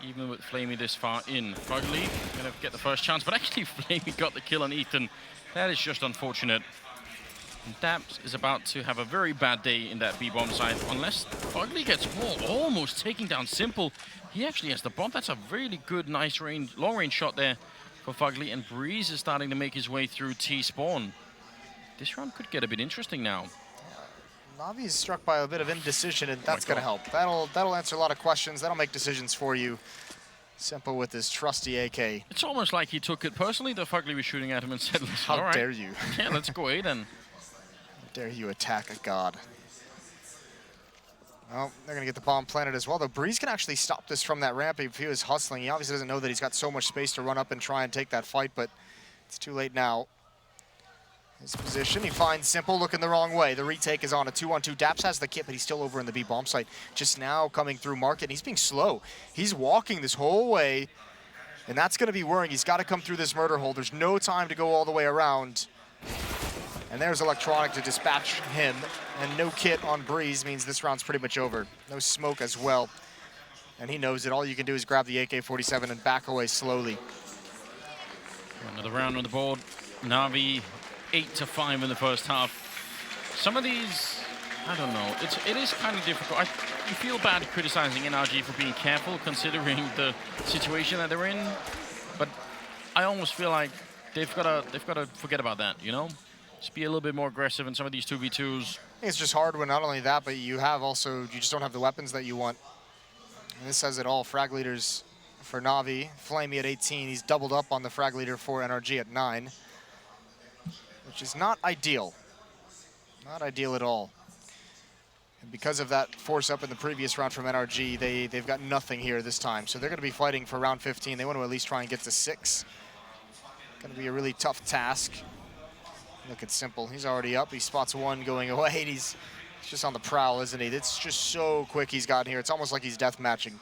Speaker 7: even with Flamey this far in. Fugly gonna get the first chance, but actually Flamey got the kill on Ethan. That is just unfortunate. Daps is about to have a very bad day in that B-bomb side, unless Fugly gets more, almost taking down Simple. He actually has the bomb. That's a really good, nice range, long-range shot there for Fugly, and Breeze is starting to make his way through T-spawn. This round could get a bit interesting now.
Speaker 8: Navi is struck by a bit of indecision, and that's going to help. That'll answer a lot of questions. That'll make decisions for you. Simple with his trusty AK.
Speaker 7: It's almost like he took it personally. The Fugly was shooting at him and said, listen,
Speaker 8: how dare you?
Speaker 7: Yeah, let's go away then.
Speaker 8: How dare you attack a god? Well, they're going to get the bomb planted as well, though Breeze can actually stop this from that ramp if he was hustling. He obviously doesn't know that he's got so much space to run up and try and take that fight, but it's too late now. His position, he finds Simple looking the wrong way. The retake is on a 2-on-2. Daps has the kit, but he's still over in the B-bomb site. Just now coming through market, and he's being slow. He's walking this whole way, and that's going to be worrying. He's got to come through this murder hole. There's no time to go all the way around. And there's Electronic to dispatch him, and no kit on Breeze means this round's pretty much over. No smoke as well, and he knows that all you can do is grab the AK-47 and back away slowly.
Speaker 7: Another round on the board. Navi 8-5 in the first half. Some of these, I don't know. It is kind of difficult. You feel bad criticizing NRG for being careful, considering the situation that they're in. But I almost feel like they've got to forget about that. You know, just be a little bit more aggressive in some of these 2v2s.
Speaker 8: It's just hard when not only that, but you just don't have the weapons that you want. And this says it all. Frag leaders for Navi, Flamey at 18. He's doubled up on the frag leader for NRG at 9. Which is not ideal. Not ideal at all. And because of that force up in the previous round from NRG, they've got nothing here this time. So they're going to be fighting for round 15. They want to at least try and get to 6. Going to be a really tough task. Look at Simple. He's already up. He spots one going away. He's just on the prowl, isn't he? It's just so quick he's gotten here. It's almost like he's death matching.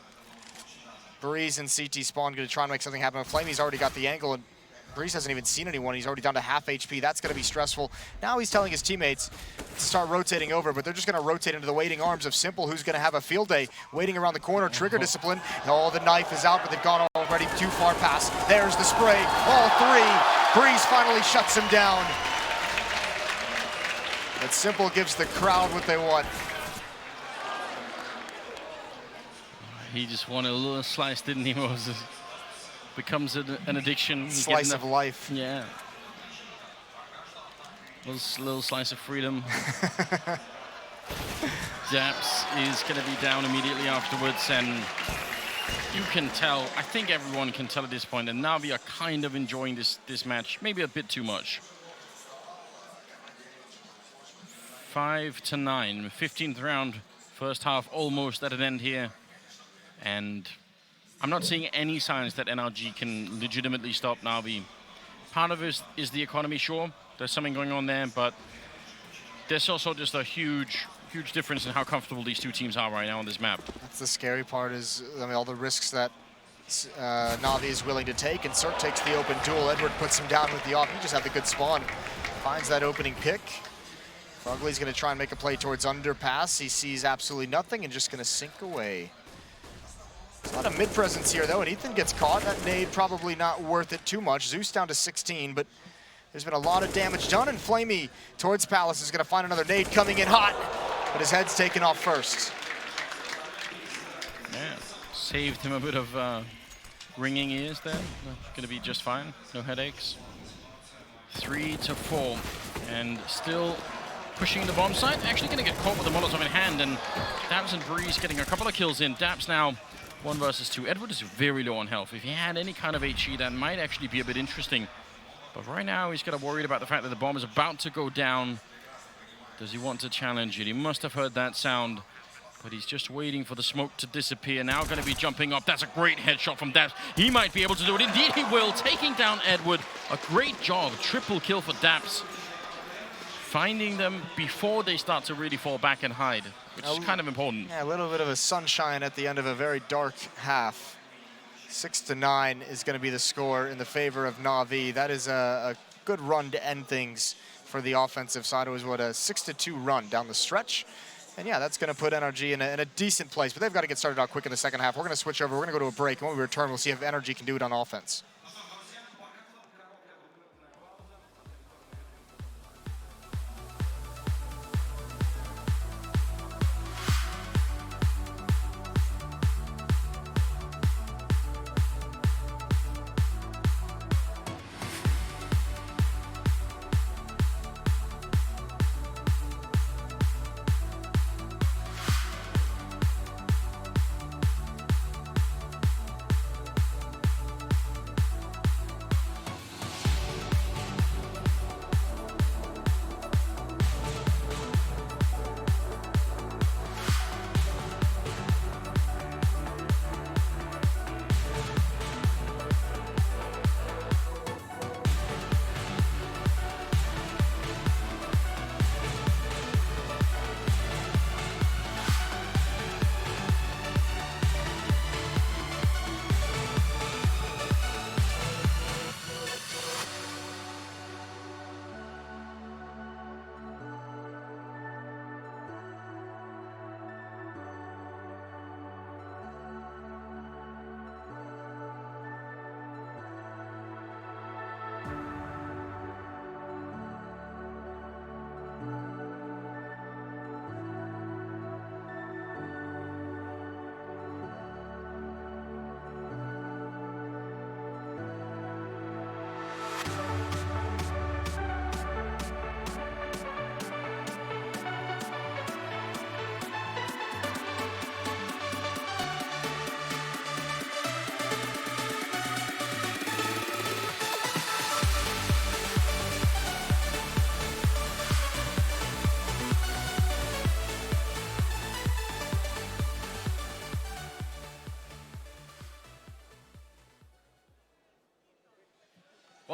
Speaker 8: Breeze and CT Spawn going to try and make something happen. Flamey's already got the angle, and Breeze hasn't even seen anyone. He's already down to half HP. That's going to be stressful. Now he's telling his teammates to start rotating over, but they're just going to rotate into the waiting arms of Simple, who's going to have a field day waiting around the corner. Trigger discipline. Oh, the knife is out, but they've gone already too far past. There's the spray. All 3. Breeze finally shuts him down. But Simple gives the crowd what they want.
Speaker 7: He just wanted a little slice, didn't he, Moses? Becomes an addiction.
Speaker 8: Slice of life.
Speaker 7: Yeah. Little slice of freedom. Daps is going to be down immediately afterwards, and you can tell, I think everyone can tell at this point, that Navi are kind of enjoying this match, maybe a bit too much. 5-9, 15th round, first half almost at an end here, and I'm not seeing any signs that NRG can legitimately stop Navi. Part of it is the economy, sure. There's something going on there, but there's also just a huge difference in how comfortable these two teams are right now on this map.
Speaker 8: That's the scary part, is all the risks that Navi is willing to take, and Cert takes the open duel. Edward puts him down with the off. He just had the good spawn. Finds that opening pick. Fugly's going to try and make a play towards underpass. He sees absolutely nothing and just going to sink away. There's a lot of mid-presence here, though, and Ethan gets caught. That nade probably not worth it too much. Zeus down to 16, but there's been a lot of damage done, and Flamey towards Palace is going to find another nade coming in hot, but his head's taken off first.
Speaker 7: Yeah, saved him a bit of ringing ears there. Going to be just fine, no headaches. 3-4, and still pushing the bomb site. Actually going to get caught with the Molotov in hand, and Daps and Breeze getting a couple of kills in. Daps now 1 versus 2. Edward is very low on health. If he had any kind of HE, that might actually be a bit interesting. But right now, he's kind of worried about the fact that the bomb is about to go down. Does he want to challenge it? He must have heard that sound, but he's just waiting for the smoke to disappear. Now going to be jumping up. That's a great headshot from Daps. He might be able to do it. Indeed, he will. Taking down Edward. A great job. Triple kill for Daps. Finding them before they start to really fall back and hide, which is kind of important.
Speaker 8: Yeah, a little bit of a sunshine at the end of a very dark half. 6-9 is going to be the score in the favor of Navi. That is a good run to end things for the offensive side. It was, what, a 6-2 run down the stretch. And yeah, that's going to put NRG in a decent place, but they've got to get started out quick in the second half. We're going to switch over. We're going to go to a break. And when we return, we'll see if NRG can do it on offense.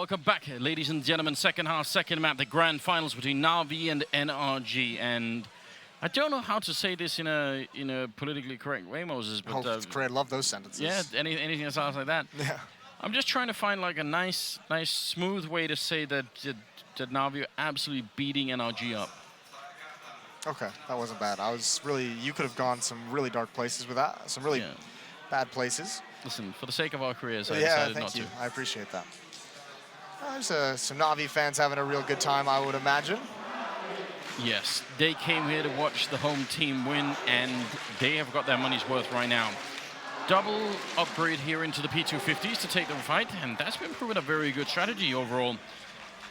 Speaker 7: Welcome back, ladies and gentlemen. Second half, second map, the grand finals between Navi and NRG. And I don't know how to say this in a politically correct way, Moses. But
Speaker 8: it's great. I love those sentences.
Speaker 7: Yeah, anything that sounds like that.
Speaker 8: Yeah.
Speaker 7: I'm just trying to find like a nice, smooth way to say that Navi are absolutely beating NRG up.
Speaker 8: Okay, that wasn't bad. You could have gone some really dark places with that. Some really bad places.
Speaker 7: Listen, for the sake of our careers, I
Speaker 8: yeah,
Speaker 7: decided
Speaker 8: thank
Speaker 7: not
Speaker 8: you.
Speaker 7: to.
Speaker 8: I appreciate that. There's some Navi fans having a real good time, I would imagine.
Speaker 7: Yes, they came here to watch the home team win, and they have got their money's worth right now. Double upgrade here into the P250s to take the fight, and that's been proven a very good strategy overall.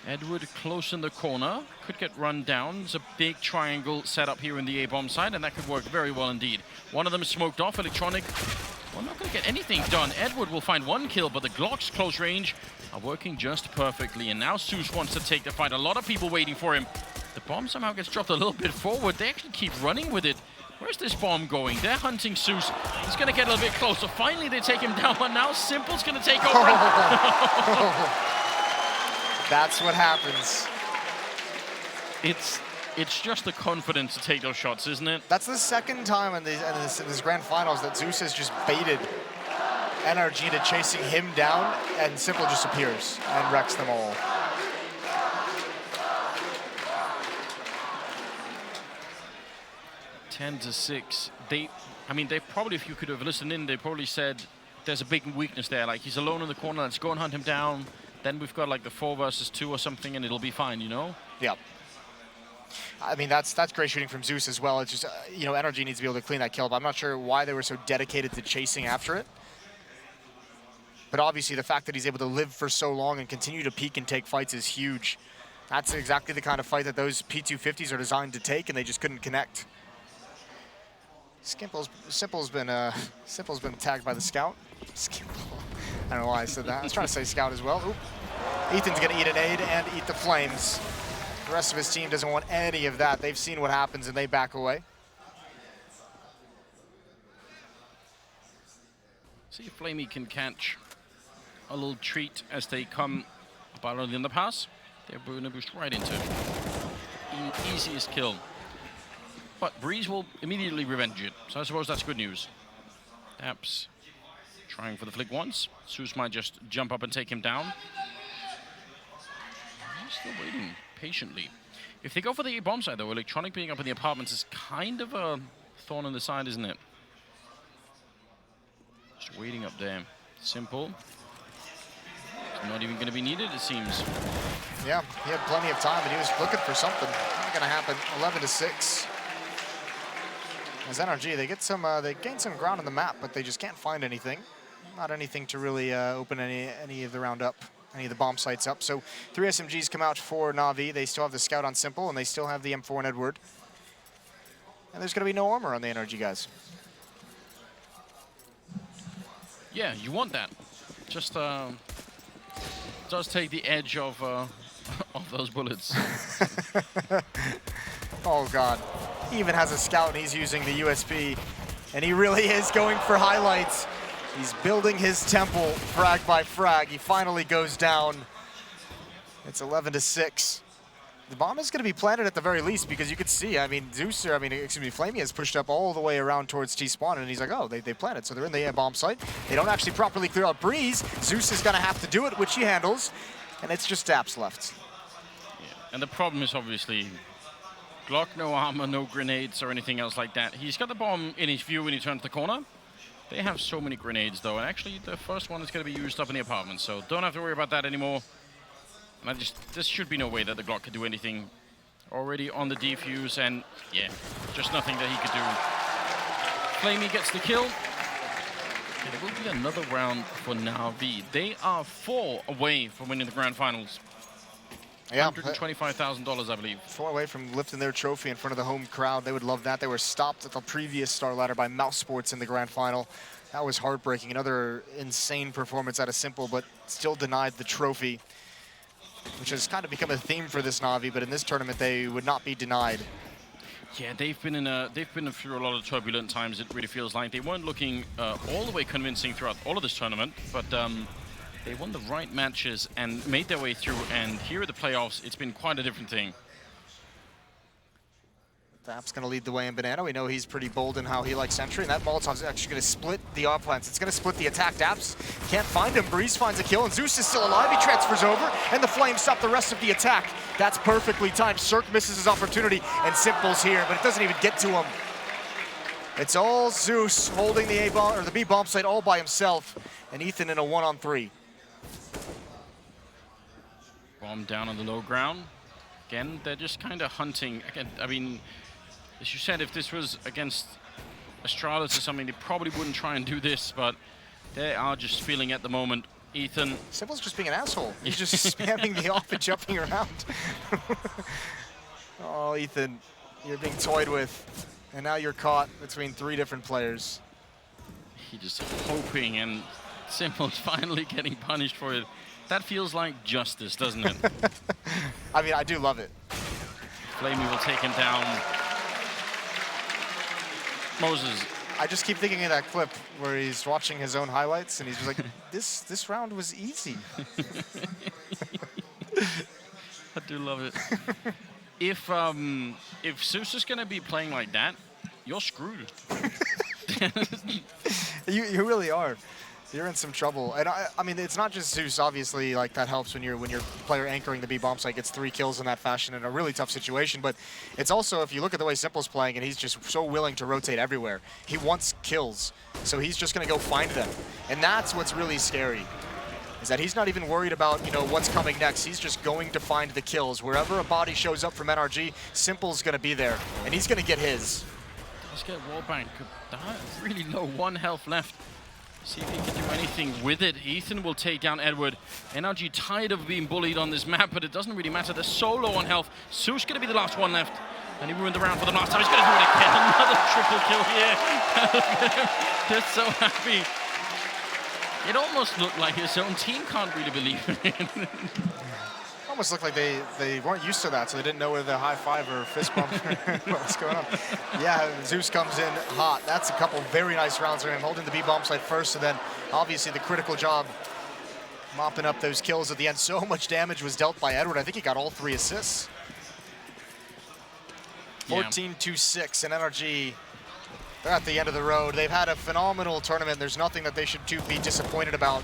Speaker 7: Edward close in the corner, could get run down. There's a big triangle set up here in the A-bomb side, and that could work very well indeed. One of them is smoked off, electronic. Well, not going to get anything done. Edward will find one kill, but the Glocks close range are working just perfectly. And now Zeus wants to take the fight. A lot of people waiting for him. The bomb somehow gets dropped a little bit forward. They actually keep running with it. Where's this bomb going? They're hunting Zeus. He's going to get a little bit closer. Finally, they take him down, but now Simple's going to take over.
Speaker 8: That's what happens.
Speaker 7: It's just the confidence to take those shots, isn't it?
Speaker 8: That's the second time in this grand finals that Zeus has just baited NRG to chasing him down, and Simple just appears and wrecks them all.
Speaker 7: Ten to 6. They probably, if you could have listened in, they probably said there's a big weakness there. Like, he's alone in the corner. Let's go and hunt him down. Then we've got like the 4 versus 2 or something, and it'll be fine, you know?
Speaker 8: Yeah. I mean, that's great shooting from Zeus as well. It's just, NRG needs to be able to clean that kill, but I'm not sure why they were so dedicated to chasing after it. But obviously, the fact that he's able to live for so long and continue to peek and take fights is huge. That's exactly the kind of fight that those P250s are designed to take, and they just couldn't connect. Simple's been tagged by the scout. I don't know why I said that. I was trying to say scout as well. Oop. Ethan's going to eat an aid and eat the flames. The rest of his team doesn't want any of that. They've seen what happens, and they back away.
Speaker 7: See if Flamey can catch a little treat as they come up out of the underpass. They're going to boost right into the easiest kill. But Breeze will immediately revenge it, so I suppose that's good news. Daps trying for the flick once. Zeus might just jump up and take him down. He's still waiting patiently. If they go for the A-bomb side, though, electronic being up in the apartments is kind of a thorn in the side, isn't it? Just waiting up there. Simple. It's not even going to be needed, it seems.
Speaker 8: Yeah, he had plenty of time, and he was looking for something. Not going to happen. 11 to 6. As NRG, they gain some ground on the map, but they just can't find anything. Not anything to really open any of the round up, any of the bomb sites up. So 3 SMGs come out for Navi. They still have the scout on Simple, and they still have the M4 on Edward. And there's going to be no armor on the NRG guys.
Speaker 7: Yeah, you want that. Just does take the edge of those bullets.
Speaker 8: Oh God. He even has a scout, and he's using the USP. And he really is going for highlights. He's building his temple frag by frag. He finally goes down. It's 11 to 6. The bomb is going to be planted at the very least, because you could see, Flamey has pushed up all the way around towards T-spawn, and he's like, oh, they planted, so they're in the bomb site. They don't actually properly clear out Breeze. Zeus is going to have to do it, which he handles, and it's just Daps left.
Speaker 7: Yeah. And the problem is obviously Glock, no armor, no grenades or anything else like that. He's got the bomb in his view when he turns the corner. They have so many grenades, though, and actually the first one is going to be used up in the apartment, so don't have to worry about that anymore. And this should be no way that the Glock could do anything. Already on the defuse, and yeah, just nothing that he could do. Flamey gets the kill. Okay, there will be another round for Navi. They are 4 away from winning the grand finals.
Speaker 8: Yeah,
Speaker 7: $125,000, I believe.
Speaker 8: 4 away from lifting their trophy in front of the home crowd. They would love that. They were stopped at the previous Starladder by Mouse Sports in the grand final. That was heartbreaking. Another insane performance out of Simple, but still denied the trophy, which has kind of become a theme for this Navi, but in this tournament they would not be denied.
Speaker 7: Yeah, they've been through a lot of turbulent times. It really feels like they weren't looking all the way convincing throughout all of this tournament, but They won the right matches and made their way through, and here at the playoffs, it's been quite a different thing.
Speaker 8: Daps going to lead the way in Banana. We know he's pretty bold in how he likes entry, and that Molotov's actually going to split the offense. It's going to split the attack. Daps can't find him. Breeze finds a kill, and Zeus is still alive. He transfers over, and the Flames stop the rest of the attack. That's perfectly timed. Cirque misses his opportunity, and Simple's here, but it doesn't even get to him. It's all Zeus holding the A bomb or the B bomb site all by himself, and Ethan in a 1-on-3.
Speaker 7: Bomb down on the low ground. Again, they're just kind of hunting. Again, I mean, as you said, if this was against Starladder or something, they probably wouldn't try and do this, but they are just feeling at the moment. Ethan.
Speaker 8: Simple's just being an asshole. He's just spamming the off and jumping around. Oh, Ethan, you're being toyed with. And now you're caught between 3 different players.
Speaker 7: He's just hoping, and Simple's finally getting punished for it. That feels like justice, doesn't it?
Speaker 8: I mean, I do love it.
Speaker 7: Flamey will take him down. Moses.
Speaker 8: I just keep thinking of that clip where he's watching his own highlights, and he's just like, this round was easy.
Speaker 7: I do love it. If Zeus is going to be playing like that, you're screwed.
Speaker 8: You really are. You're in some trouble. And I mean, it's not just Zeus, obviously, like that helps when your player anchoring the B bomb site gets 3 kills in that fashion in a really tough situation, but it's also, if you look at the way Simple's playing, and he's just so willing to rotate everywhere. He wants kills, so he's just going to go find them. And that's what's really scary, is that he's not even worried about, you know, what's coming next. He's just going to find the kills. Wherever a body shows up from NRG, Simple's going to be there, and he's going to get his.
Speaker 7: Let's get Wallbank. Really low, 1 health left. See if he can do anything with it. Ethan will take down Edward. NRG tired of being bullied on this map, but it doesn't really matter. They're so low on health. Zeus going to be the last one left. And he ruined the round for the last time. He's going to do it again. Another triple kill here. They're so happy. It almost looked like his own team can't really believe it.
Speaker 8: Almost looked like they weren't used to that, so they didn't know whether the high five or fist bump what's going on. Yeah, Zeus comes in hot. That's a couple very nice rounds for him, holding the B bomb site first, and then obviously the critical job mopping up those kills at the end. So much damage was dealt by Edward. I think he got all 3 assists. 14-6, and NRG, they're at the end of the road. They've had a phenomenal tournament. There's nothing that they should be disappointed about.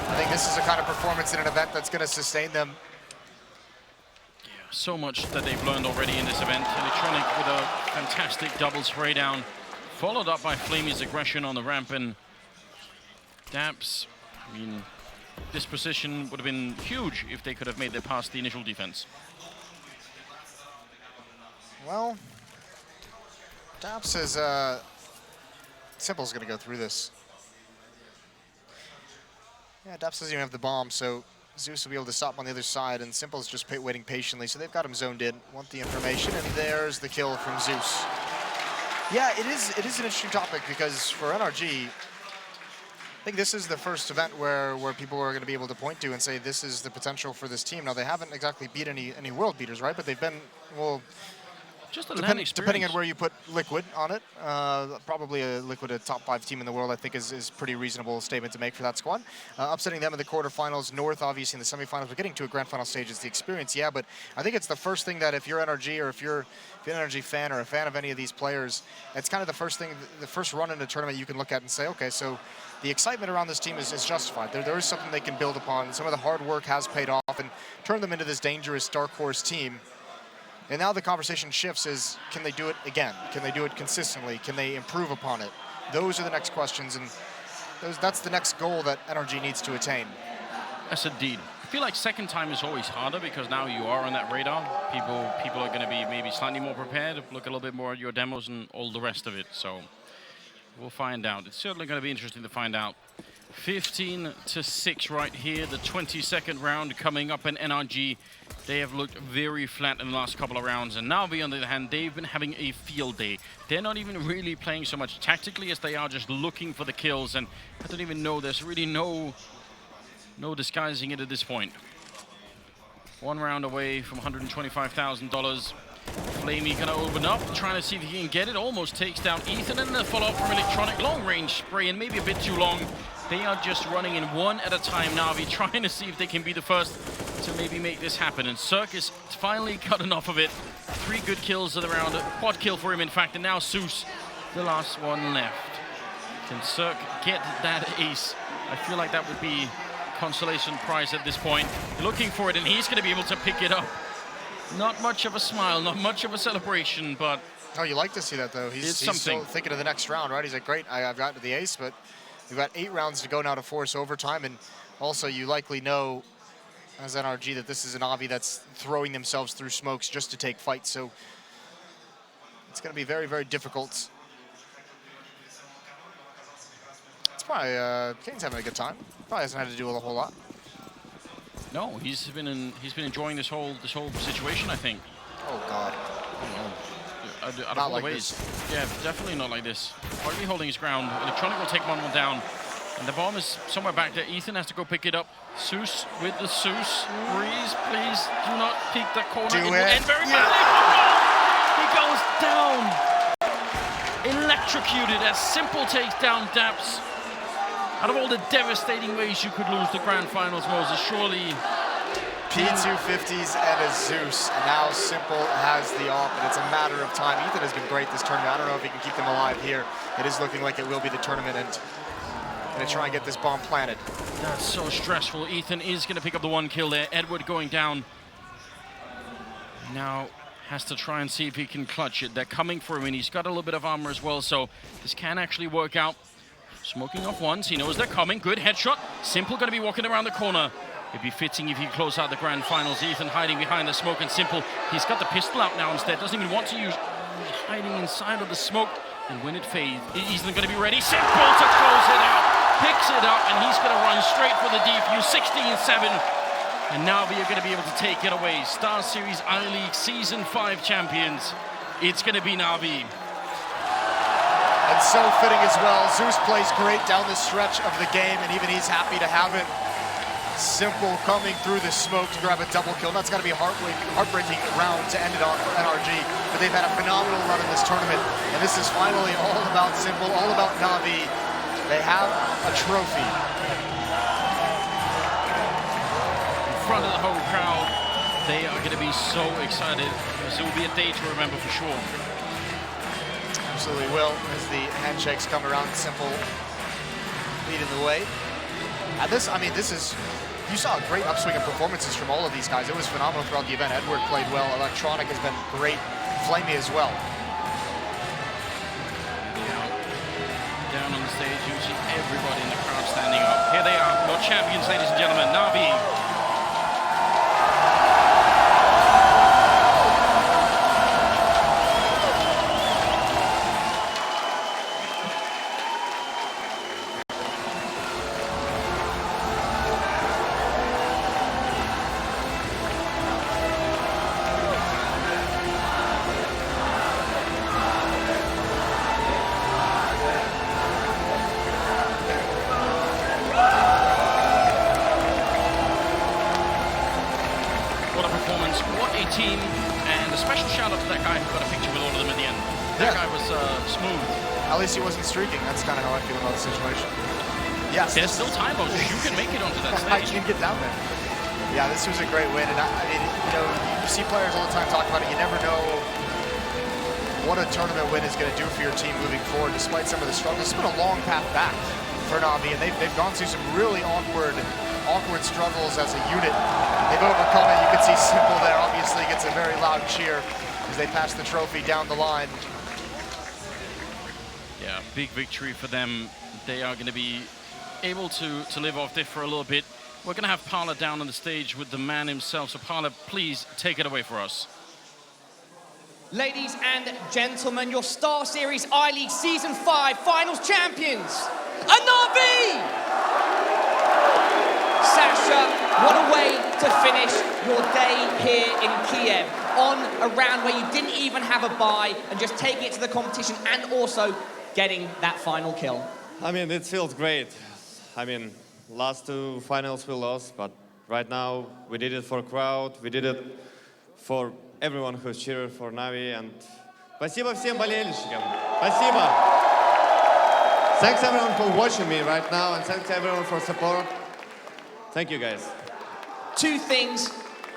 Speaker 8: I think this is the kind of performance in an event that's going to sustain them.
Speaker 7: Yeah, so much that they've learned already in this event. Electronic with a fantastic double spray down, followed up by Flamey's aggression on the ramp, and Daps, I mean, this position would have been huge if they could have made it past the initial defense.
Speaker 8: Well, Daps is, Simple's going to go through this. Yeah, Daps doesn't even have the bomb, so Zeus will be able to stop on the other side, and Simple's just waiting patiently, so they've got him zoned in, want the information, and there's the kill from Zeus. Yeah, it is an interesting topic, because for NRG, I think this is the first event where people are going to be able to point to and say this is the potential for this team. Now, they haven't exactly beat any world beaters, right? But they've been, well,
Speaker 7: just
Speaker 8: depending on where you put Liquid on it, probably a Liquid, a top 5 team in the world, I think is pretty reasonable statement to make for that squad. Upsetting them in the quarterfinals, North obviously in the semifinals, but getting to a grand final stage is the experience, yeah, but I think it's the first thing that if you're NRG or if you're an NRG fan or a fan of any of these players, it's kind of the first thing, the first run in a tournament you can look at and say, okay, so the excitement around this team is justified. There is something they can build upon. Some of the hard work has paid off and turned them into this dangerous dark horse team. And now the conversation shifts is, can they do it again? Can they do it consistently? Can they improve upon it? Those are the next questions, and that's the next goal that NRG needs to attain.
Speaker 7: Yes, indeed. I feel like second time is always harder because now you are on that radar. People are going to be maybe slightly more prepared, look a little bit more at your demos and all the rest of it. So we'll find out. It's certainly going to be interesting to find out. 15-6 right here, the 22nd round coming up in NRG. They have looked very flat in the last couple of rounds, and Navi, on the other hand, they've been having a field day. They're not even really playing so much tactically as they are just looking for the kills, and I don't even know, there's really no disguising it at this point. 1 round away from $125,000. Flamey gonna open up, trying to see if he can get it. Almost takes down Ethan, and the follow-up from Electronic. Long-range spray, and maybe a bit too long. They are just running in one at a time, Navi, trying to see if they can be the first to maybe make this happen. And Cirque has finally got enough of it. 3 good kills of the round, a quad kill for him, in fact, and now Zeus, the last one left. Can Cirque get that ace? I feel like that would be consolation prize at this point. Looking for it, and he's going to be able to pick it up. Not much of a smile, not much of a celebration, but...
Speaker 8: Oh, you like to see that, though. He's still thinking of the next round, right? He's like, great, I've gotten to the ace, but we've got 8 rounds to go now to force overtime, and also you likely know, as NRG, that this is an Navi that's throwing themselves through smokes just to take fights, so it's going to be very, very difficult. It's probably, Kane's having a good time. Probably hasn't had to do a whole lot.
Speaker 7: No, he's been enjoying this whole situation, I think.
Speaker 8: Oh God.
Speaker 7: Out of all ways. Yeah, definitely not like this. Hardly holding his ground. Electronic will take one down. And the bomb is somewhere back there. Ethan has to go pick it up. Zeus with the Zeus. Breeze, please do not peek that corner. It will end very badly. He goes down. Electrocuted as Simple takes down Daps. Out of all the devastating ways you could lose the grand finals, Moses, surely...
Speaker 8: P250s and a Zeus, and now Simple has the off, and it's a matter of time. Ethan has been great this tournament. I don't know if he can keep them alive here. It is looking like it will be the tournament, and going to try and get this bomb planted.
Speaker 7: That's so stressful. Ethan is going to pick up the 1 kill there. Edward going down. Now has to try and see if he can clutch it. They're coming for him, and he's got a little bit of armor as well, so this can actually work out. Smoking off once, he knows they're coming. Good headshot. Simple going to be walking around the corner. It'd be fitting if he close out the grand finals. Ethan hiding behind the smoke, and Simple, he's got the pistol out now instead. Doesn't even want to use, hiding inside of the smoke. And when it fades, Ethan going to be ready. Simple to close it out. Picks it up, and he's going to run straight for the defuse. 16-7. And Navi are going to be able to take it away. StarSeries I-League Season 5 champions. It's going to be Navi.
Speaker 8: And so fitting as well. Zeus plays great down the stretch of the game, and even he's happy to have it. Simple coming through the smoke to grab a double kill. That's got to be a heartbreaking round to end it on for NRG, but they've had a phenomenal run in this tournament, and this is finally all about Simple, all about Navi. They have a trophy.
Speaker 7: In front of the whole crowd, they are going to be so excited, because it will be a day to remember for sure.
Speaker 8: Absolutely will, as the handshakes come around. Simple leading the way. And this, I mean, this is, you saw a great upswing of performances from all of these guys. It was phenomenal throughout the event. Edward played well. Electronic has been great. Flamey as well.
Speaker 7: Down on the stage, you see everybody in the crowd standing up. Here they are, your champions, ladies and gentlemen, Navi. Team, and a special shout out to that guy who got a picture with all of them at the end. That guy was smooth.
Speaker 8: At least he wasn't streaking. That's kind of how I feel about the situation. Yes,
Speaker 7: there's still time, Moses. You can make it onto that stage.
Speaker 8: I can get down there. Yeah, this was a great win, and I mean, you know, you see players all the time talk about it. You never know what a tournament win is going to do for your team moving forward, despite some of the struggles. It's been a long path back for Navi, and they've gone through some really awkward struggles as a unit. They've overcome it. You can see Simple there obviously gets a very loud cheer as they pass the trophy down the line.
Speaker 7: Yeah, big victory for them. They are going to be able to live off this for a little bit. We're going to have Parla down on the stage with the man himself. So Parla, please take it away for us.
Speaker 9: Ladies and gentlemen, your StarSeries I-League Season 5 Finals champions, Navi! Sasha, what a way to finish your day here in Kiev, on a round where you didn't even have a bye and just taking it to the competition and also getting that final kill.
Speaker 10: I mean, it feels great. I mean, last 2 finals we lost, but right now we did it for crowd, we did it for everyone who's cheered for Navi, and спасибо всем болельщикам. Спасибо. Thanks everyone for watching me right now, and thanks everyone for support. Thank you guys.
Speaker 9: Two things.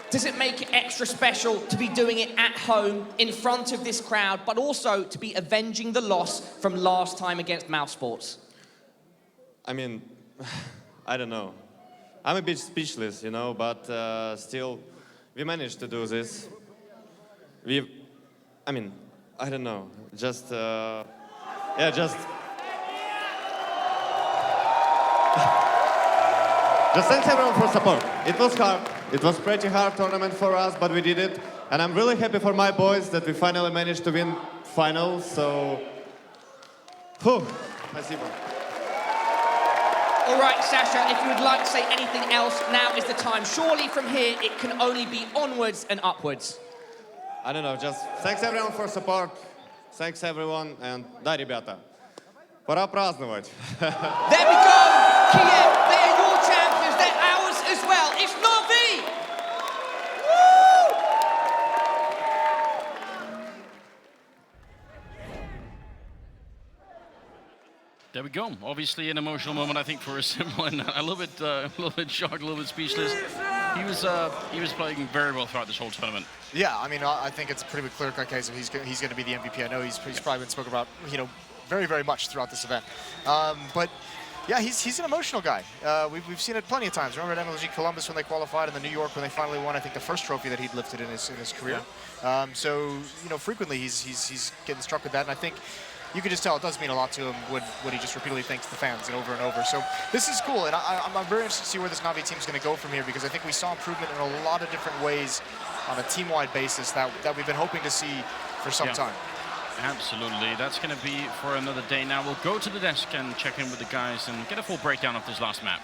Speaker 9: Does it make it extra special to be doing it at home in front of this crowd, but also to be avenging the loss from last time against Mousesports?
Speaker 10: I mean, I don't know. I'm a bit speechless, you know, but still, we managed to do this. I mean, I don't know. Just, yeah, just thanks everyone for support. It was hard. It was pretty hard tournament for us, but we did it. And I'm really happy for my boys that we finally managed to win finals, so... Whew. Спасибо.
Speaker 9: All right, Sasha, if you would like to say anything else, now is the time. Surely from here, it can only be onwards and upwards.
Speaker 10: I don't know, just thanks everyone for support. Thanks everyone, and да, ребята, пора праздновать.
Speaker 9: There we go! Kiev, they are your champions, they're ours as well. It's Navi! Woo!
Speaker 7: There we go. Obviously an emotional moment, I think, for someone a little bit shocked, a little bit speechless. He was playing very well throughout this whole tournament.
Speaker 8: Yeah, I mean, I think it's a pretty clear-cut case of he's going to be the MVP. I know he's probably been spoken about, you know, very, very much throughout this event. But yeah, he's an emotional guy. We've seen it plenty of times. Remember at NRG Columbus when they qualified, and the New York when they finally won, I think, the first trophy that he'd lifted in his career. So you know, frequently he's getting struck with that, and I think you can just tell it does mean a lot to him when he just repeatedly thanks the fans and over. So this is cool, and I'm very interested to see where this Navi team is going to go from here, because I think we saw improvement in a lot of different ways on a team-wide basis that we've been hoping to see for some time.
Speaker 7: Absolutely. That's going to be for another day. Now we'll go to the desk and check in with the guys and get a full breakdown of this last map.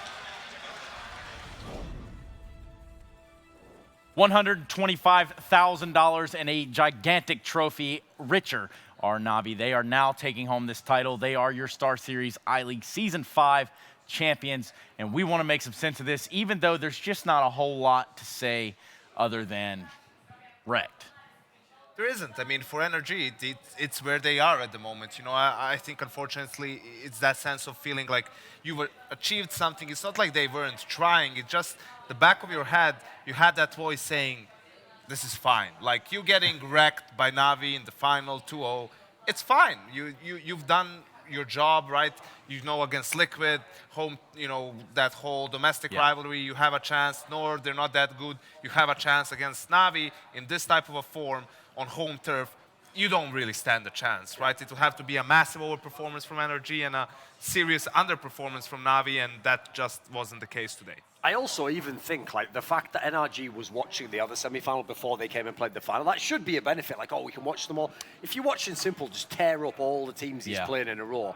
Speaker 4: $125,000 and a gigantic trophy richer are Navi. They are now taking home this title. They are your Star Series I-League Season 5 champions, and we want to make some sense of this, even though there's just not a whole lot to say other than wrecked.
Speaker 6: There isn't. I mean, for NRG, it's where they are at the moment. You know, I think, unfortunately, it's that sense of feeling like you've achieved something. It's not like they weren't trying. It's just the back of your head, you had that voice saying, this is fine. Like, you getting wrecked by Navi in the final 2-0, it's fine. You've done your job, right? You know, against Liquid, home, you know, that whole domestic rivalry, you have a chance. Nor they're not that good. You have a chance against Navi in this type of a form on home turf. You don't really stand a chance, right? It will have to be a massive overperformance from NRG and a serious underperformance from Navi, and that just wasn't the case today.
Speaker 5: I also even think, like, the fact that NRG was watching the other semi-final before they came and played the final, that should be a benefit. Like, oh, we can watch them all. If you're watching Simple just tear up all the teams he's playing in a row,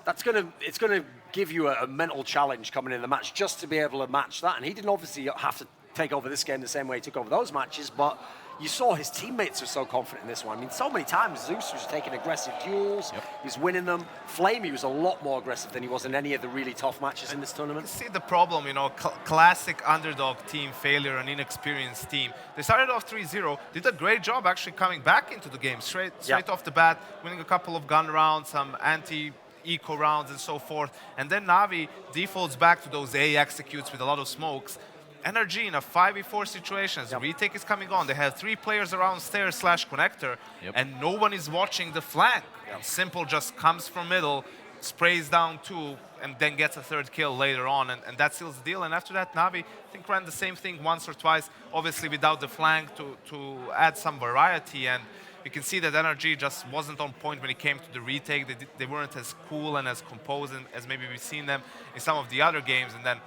Speaker 5: it's gonna give you a mental challenge coming in the match just to be able to match that. And he didn't obviously have to take over this game the same way he took over those matches, but you saw his teammates were so confident in this one. I mean, so many times Zeus was taking aggressive duels, he was winning them. Flamey was a lot more aggressive than he was in any of the really tough matches in this tournament.
Speaker 6: See the problem, you know, classic underdog team failure, an inexperienced team. They started off 3-0, did a great job actually coming back into the game straight off the bat, winning a couple of gun rounds, some anti-eco rounds and so forth. And then Navi defaults back to those A executes with a lot of smokes. NRG in a 5v4 situation, retake is coming on. They have 3 players around stairs/connector, and no one is watching the flank. Simple just comes from middle, sprays down 2, and then gets a 3rd kill later on, and that seals the deal. And after that, Navi, I think, ran the same thing once or twice, obviously without the flank to add some variety. And you can see that NRG just wasn't on point when it came to the retake. They weren't as cool and as composed as maybe we've seen them in some of the other games. And then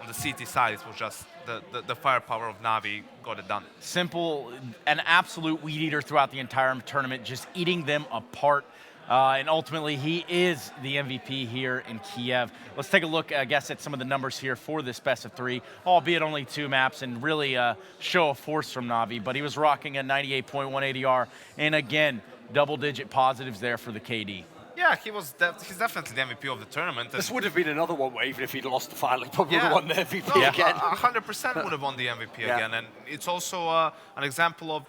Speaker 6: on the CT side, it was just the firepower of Navi got it done. Simple,
Speaker 4: an absolute weed eater throughout the entire tournament, just eating them apart. And ultimately, he is the MVP here in Kiev. Let's take a look, I guess, at some of the numbers here for this best of 3, albeit only 2 maps, and really a show of force from Navi. But he was rocking a 98.1 ADR, and again, double-digit positives there for the KD.
Speaker 6: Yeah, he's definitely the MVP of the tournament.
Speaker 5: This would have been another one where even if he'd lost the final, he probably would have won the MVP again.
Speaker 6: 100% would have won the MVP again. And it's also an example of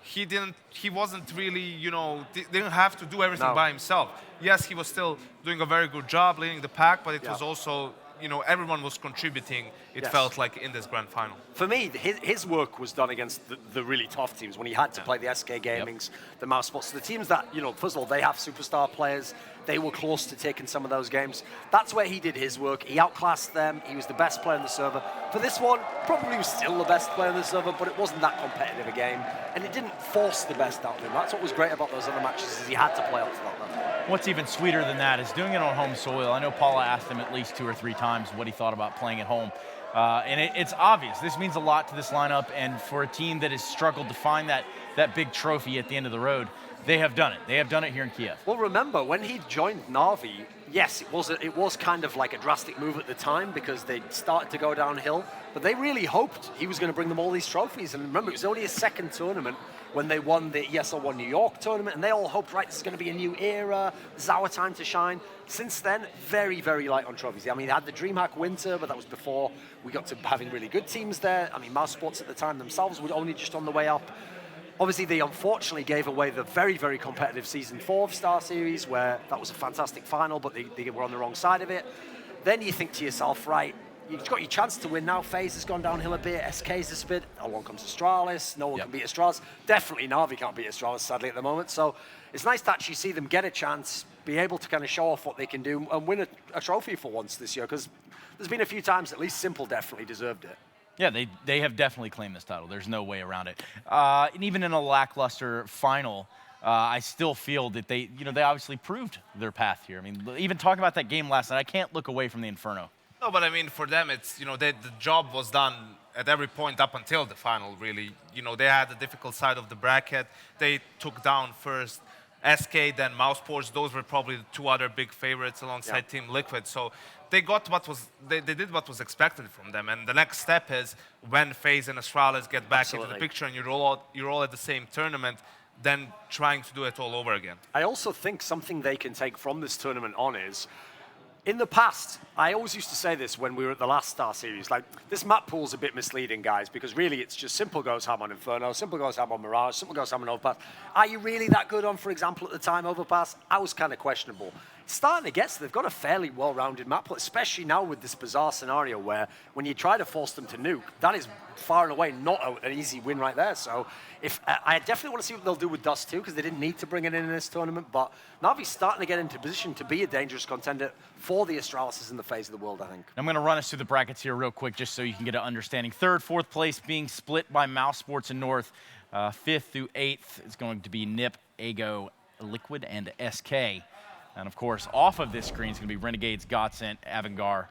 Speaker 6: he wasn't really, you know, didn't have to do everything by himself. Yes, he was still doing a very good job leading the pack, but it was also, you know, everyone was contributing, it felt like, in this grand final.
Speaker 5: For me, his work was done against the really tough teams when he had to play the SK Gamings, the Mouse Sports, the teams that, you know, first of all, they have superstar players. They were close to taking some of those games. That's where he did his work. He outclassed them. He was the best player on the server. For this one, probably was still the best player on the server, but it wasn't that competitive a game, and it didn't force the best out of him. That's what was great about those other matches, is he had to play up to that level.
Speaker 4: What's even sweeter than that is doing it on home soil. I know Paula asked him at least 2 or 3 times what he thought about playing at home. And it's obvious. This means a lot to this lineup, and for a team that has struggled to find that big trophy at the end of the road, they have done it. They have done it here in Kiev.
Speaker 5: Well, remember, when he joined Navi, yes, it was kind of like a drastic move at the time because they started to go downhill, but they really hoped he was going to bring them all these trophies. And remember, it was only his second tournament when they won the ESL One New York tournament, and they all hoped, right, this is going to be a new era, this is our time to shine. Since then, very, very light on trophies. I mean, they had the DreamHack Winter, but that was before we got to having really good teams there. I mean, Mouse Sports at the time themselves were only just on the way up. Obviously, they unfortunately gave away the very, very competitive Season 4 of StarSeries, where that was a fantastic final, but they were on the wrong side of it. Then you think to yourself, right, you've got your chance to win now. FaZe has gone downhill a bit, SK's this bit, along comes Astralis, no one can beat Astralis. Definitely Navi can't beat Astralis, sadly, at the moment. So it's nice to actually see them get a chance, be able to kind of show off what they can do, and win a trophy for once this year, because there's been a few times, at least Simple definitely deserved it.
Speaker 4: Yeah, they have definitely claimed this title. There's no way around it. And even in a lackluster final, I still feel that they obviously proved their path here. I mean, even talking about that game last night, I can't look away from the Inferno.
Speaker 6: No, but I mean, for them, it's, you know, the job was done at every point up until the final, really. You know, they had the difficult side of the bracket. They took down first SK, then Mouse Sports. Those were probably the 2 other big favorites alongside Team Liquid. So they got they did what was expected from them. And the next step is when FaZe and Astralis get back into the picture and you're all at the same tournament, then trying to do it all over again.
Speaker 5: I also think something they can take from this tournament on is, in the past, I always used to say this when we were at the last StarSeries, like, this map pool's a bit misleading, guys, because really it's just Simple goes ham on Inferno, Simple goes ham on Mirage, Simple goes ham on Overpass. Are you really that good on, for example, at the time, Overpass? I was kind of questionable. It's starting to get so they've got a fairly well-rounded map pool, especially now with this bizarre scenario where when you try to force them to nuke, that is far and away not an easy win right there. So I definitely want to see what they'll do with Dust 2, because they didn't need to bring it in this tournament, but Navi's starting to get into position to be a dangerous contender for the Astralises in the phase of the world, I think.
Speaker 4: I'm going to run us through the brackets here real quick just so you can get an understanding. 3rd, 4th place being split by Mouse Sports and North. 5th through 8th is going to be NiP, Ago, Liquid, and SK. And of course, off of this screen is going to be Renegades, Godsent, Avangar,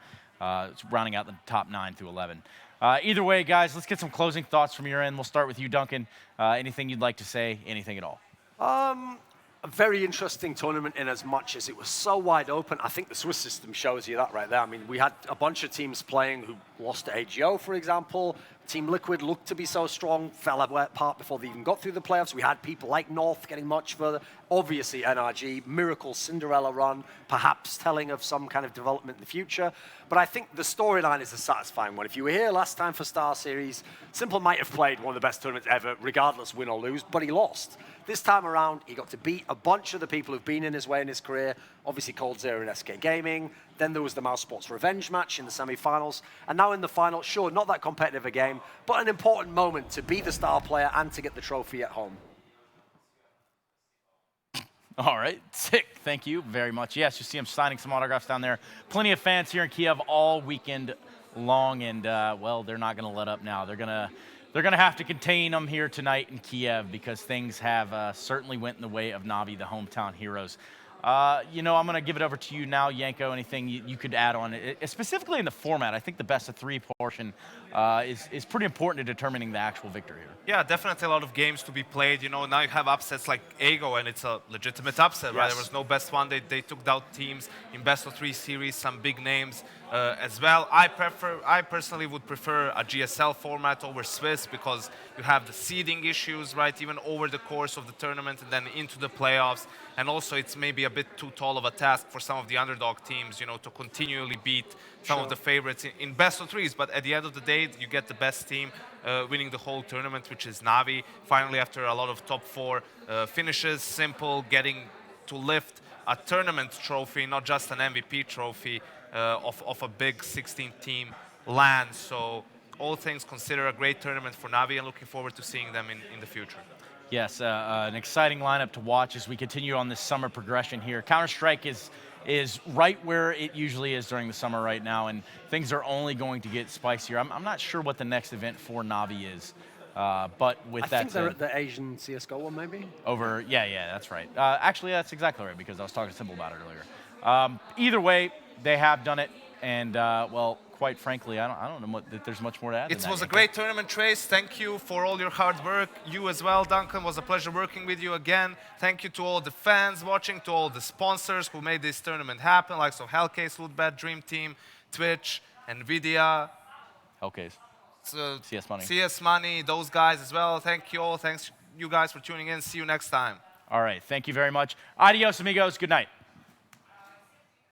Speaker 4: rounding out the top 9 through 11. Either way, guys, let's get some closing thoughts from your end. We'll start with you, Duncan. Anything you'd like to say, anything at all?
Speaker 5: A very interesting tournament in as much as it was so wide open. I think the Swiss system shows you that right there. I mean, we had a bunch of teams playing who lost to AGO, for example. Team Liquid looked to be so strong, fell apart before they even got through the playoffs. We had people like North getting much further. Obviously, NRG, miracle Cinderella run, perhaps telling of some kind of development in the future. But I think the storyline is a satisfying one. If you were here last time for StarSeries, Simple might have played one of the best tournaments ever, regardless win or lose, but he lost. This time around, he got to beat a bunch of the people who've been in his way in his career. Obviously, Cold Zero and SK Gaming. Then there was the Mouse Sports revenge match in the semi-finals. And now in the final, sure, not that competitive a game, but an important moment to be the star player and to get the trophy at home.
Speaker 4: All right, sick. Thank you very much. Yes, you see him signing some autographs down there. Plenty of fans here in Kiev all weekend long, and well, they're not going to let up now. They're going to have to contain them here tonight in Kiev because things have certainly went in the way of Navi, the hometown heroes. You know, I'm going to give it over to you now, Yanko. Anything you could add on it? Specifically in the format, I think the best of 3 portion is pretty important to determining the actual victory here.
Speaker 6: Yeah, definitely a lot of games to be played. You know, now you have upsets like Ago, and it's a legitimate upset, right? There was no best one. They took down teams in best of 3 series, some big names as well. I personally would prefer a GSL format over Swiss because you have the seeding issues, right? Even over the course of the tournament and then into the playoffs. And also it's maybe a bit too tall of a task for some of the underdog teams, you know, to continually beat some of the favorites in best of threes, but at the end of the day, you get the best team winning the whole tournament, which is Navi. Finally, after a lot of top 4 finishes, simple, getting to lift a tournament trophy, not just an MVP trophy of a big 16-team LAN. So all things considered, a great tournament for Navi, and looking forward to seeing them in the future.
Speaker 4: Yes, an exciting lineup to watch as we continue on this summer progression here. Counter-Strike is right where it usually is during the summer right now, and things are only going to get spicier. I'm not sure what the next event for Navi is, but with that
Speaker 5: I think they're at the Asian CSGO one, maybe?
Speaker 4: Yeah, that's right. Actually, that's exactly right, because I was talking to Simple about it earlier. Either way, they have done it, and, well, quite frankly, I don't know that there's much more to add.
Speaker 6: It was a great tournament, Trace. Thank you for all your hard work. You as well, Duncan. It was a pleasure working with you again. Thank you to all the fans watching, to all the sponsors who made this tournament happen, like Hellcase, Lootbet, Dream Team, Twitch, NVIDIA.
Speaker 4: Hellcase. CS Money.
Speaker 6: CS Money, those guys as well. Thank you all. Thanks you guys for tuning in. See you next time.
Speaker 4: All right. Thank you very much. Adios, amigos. Good night.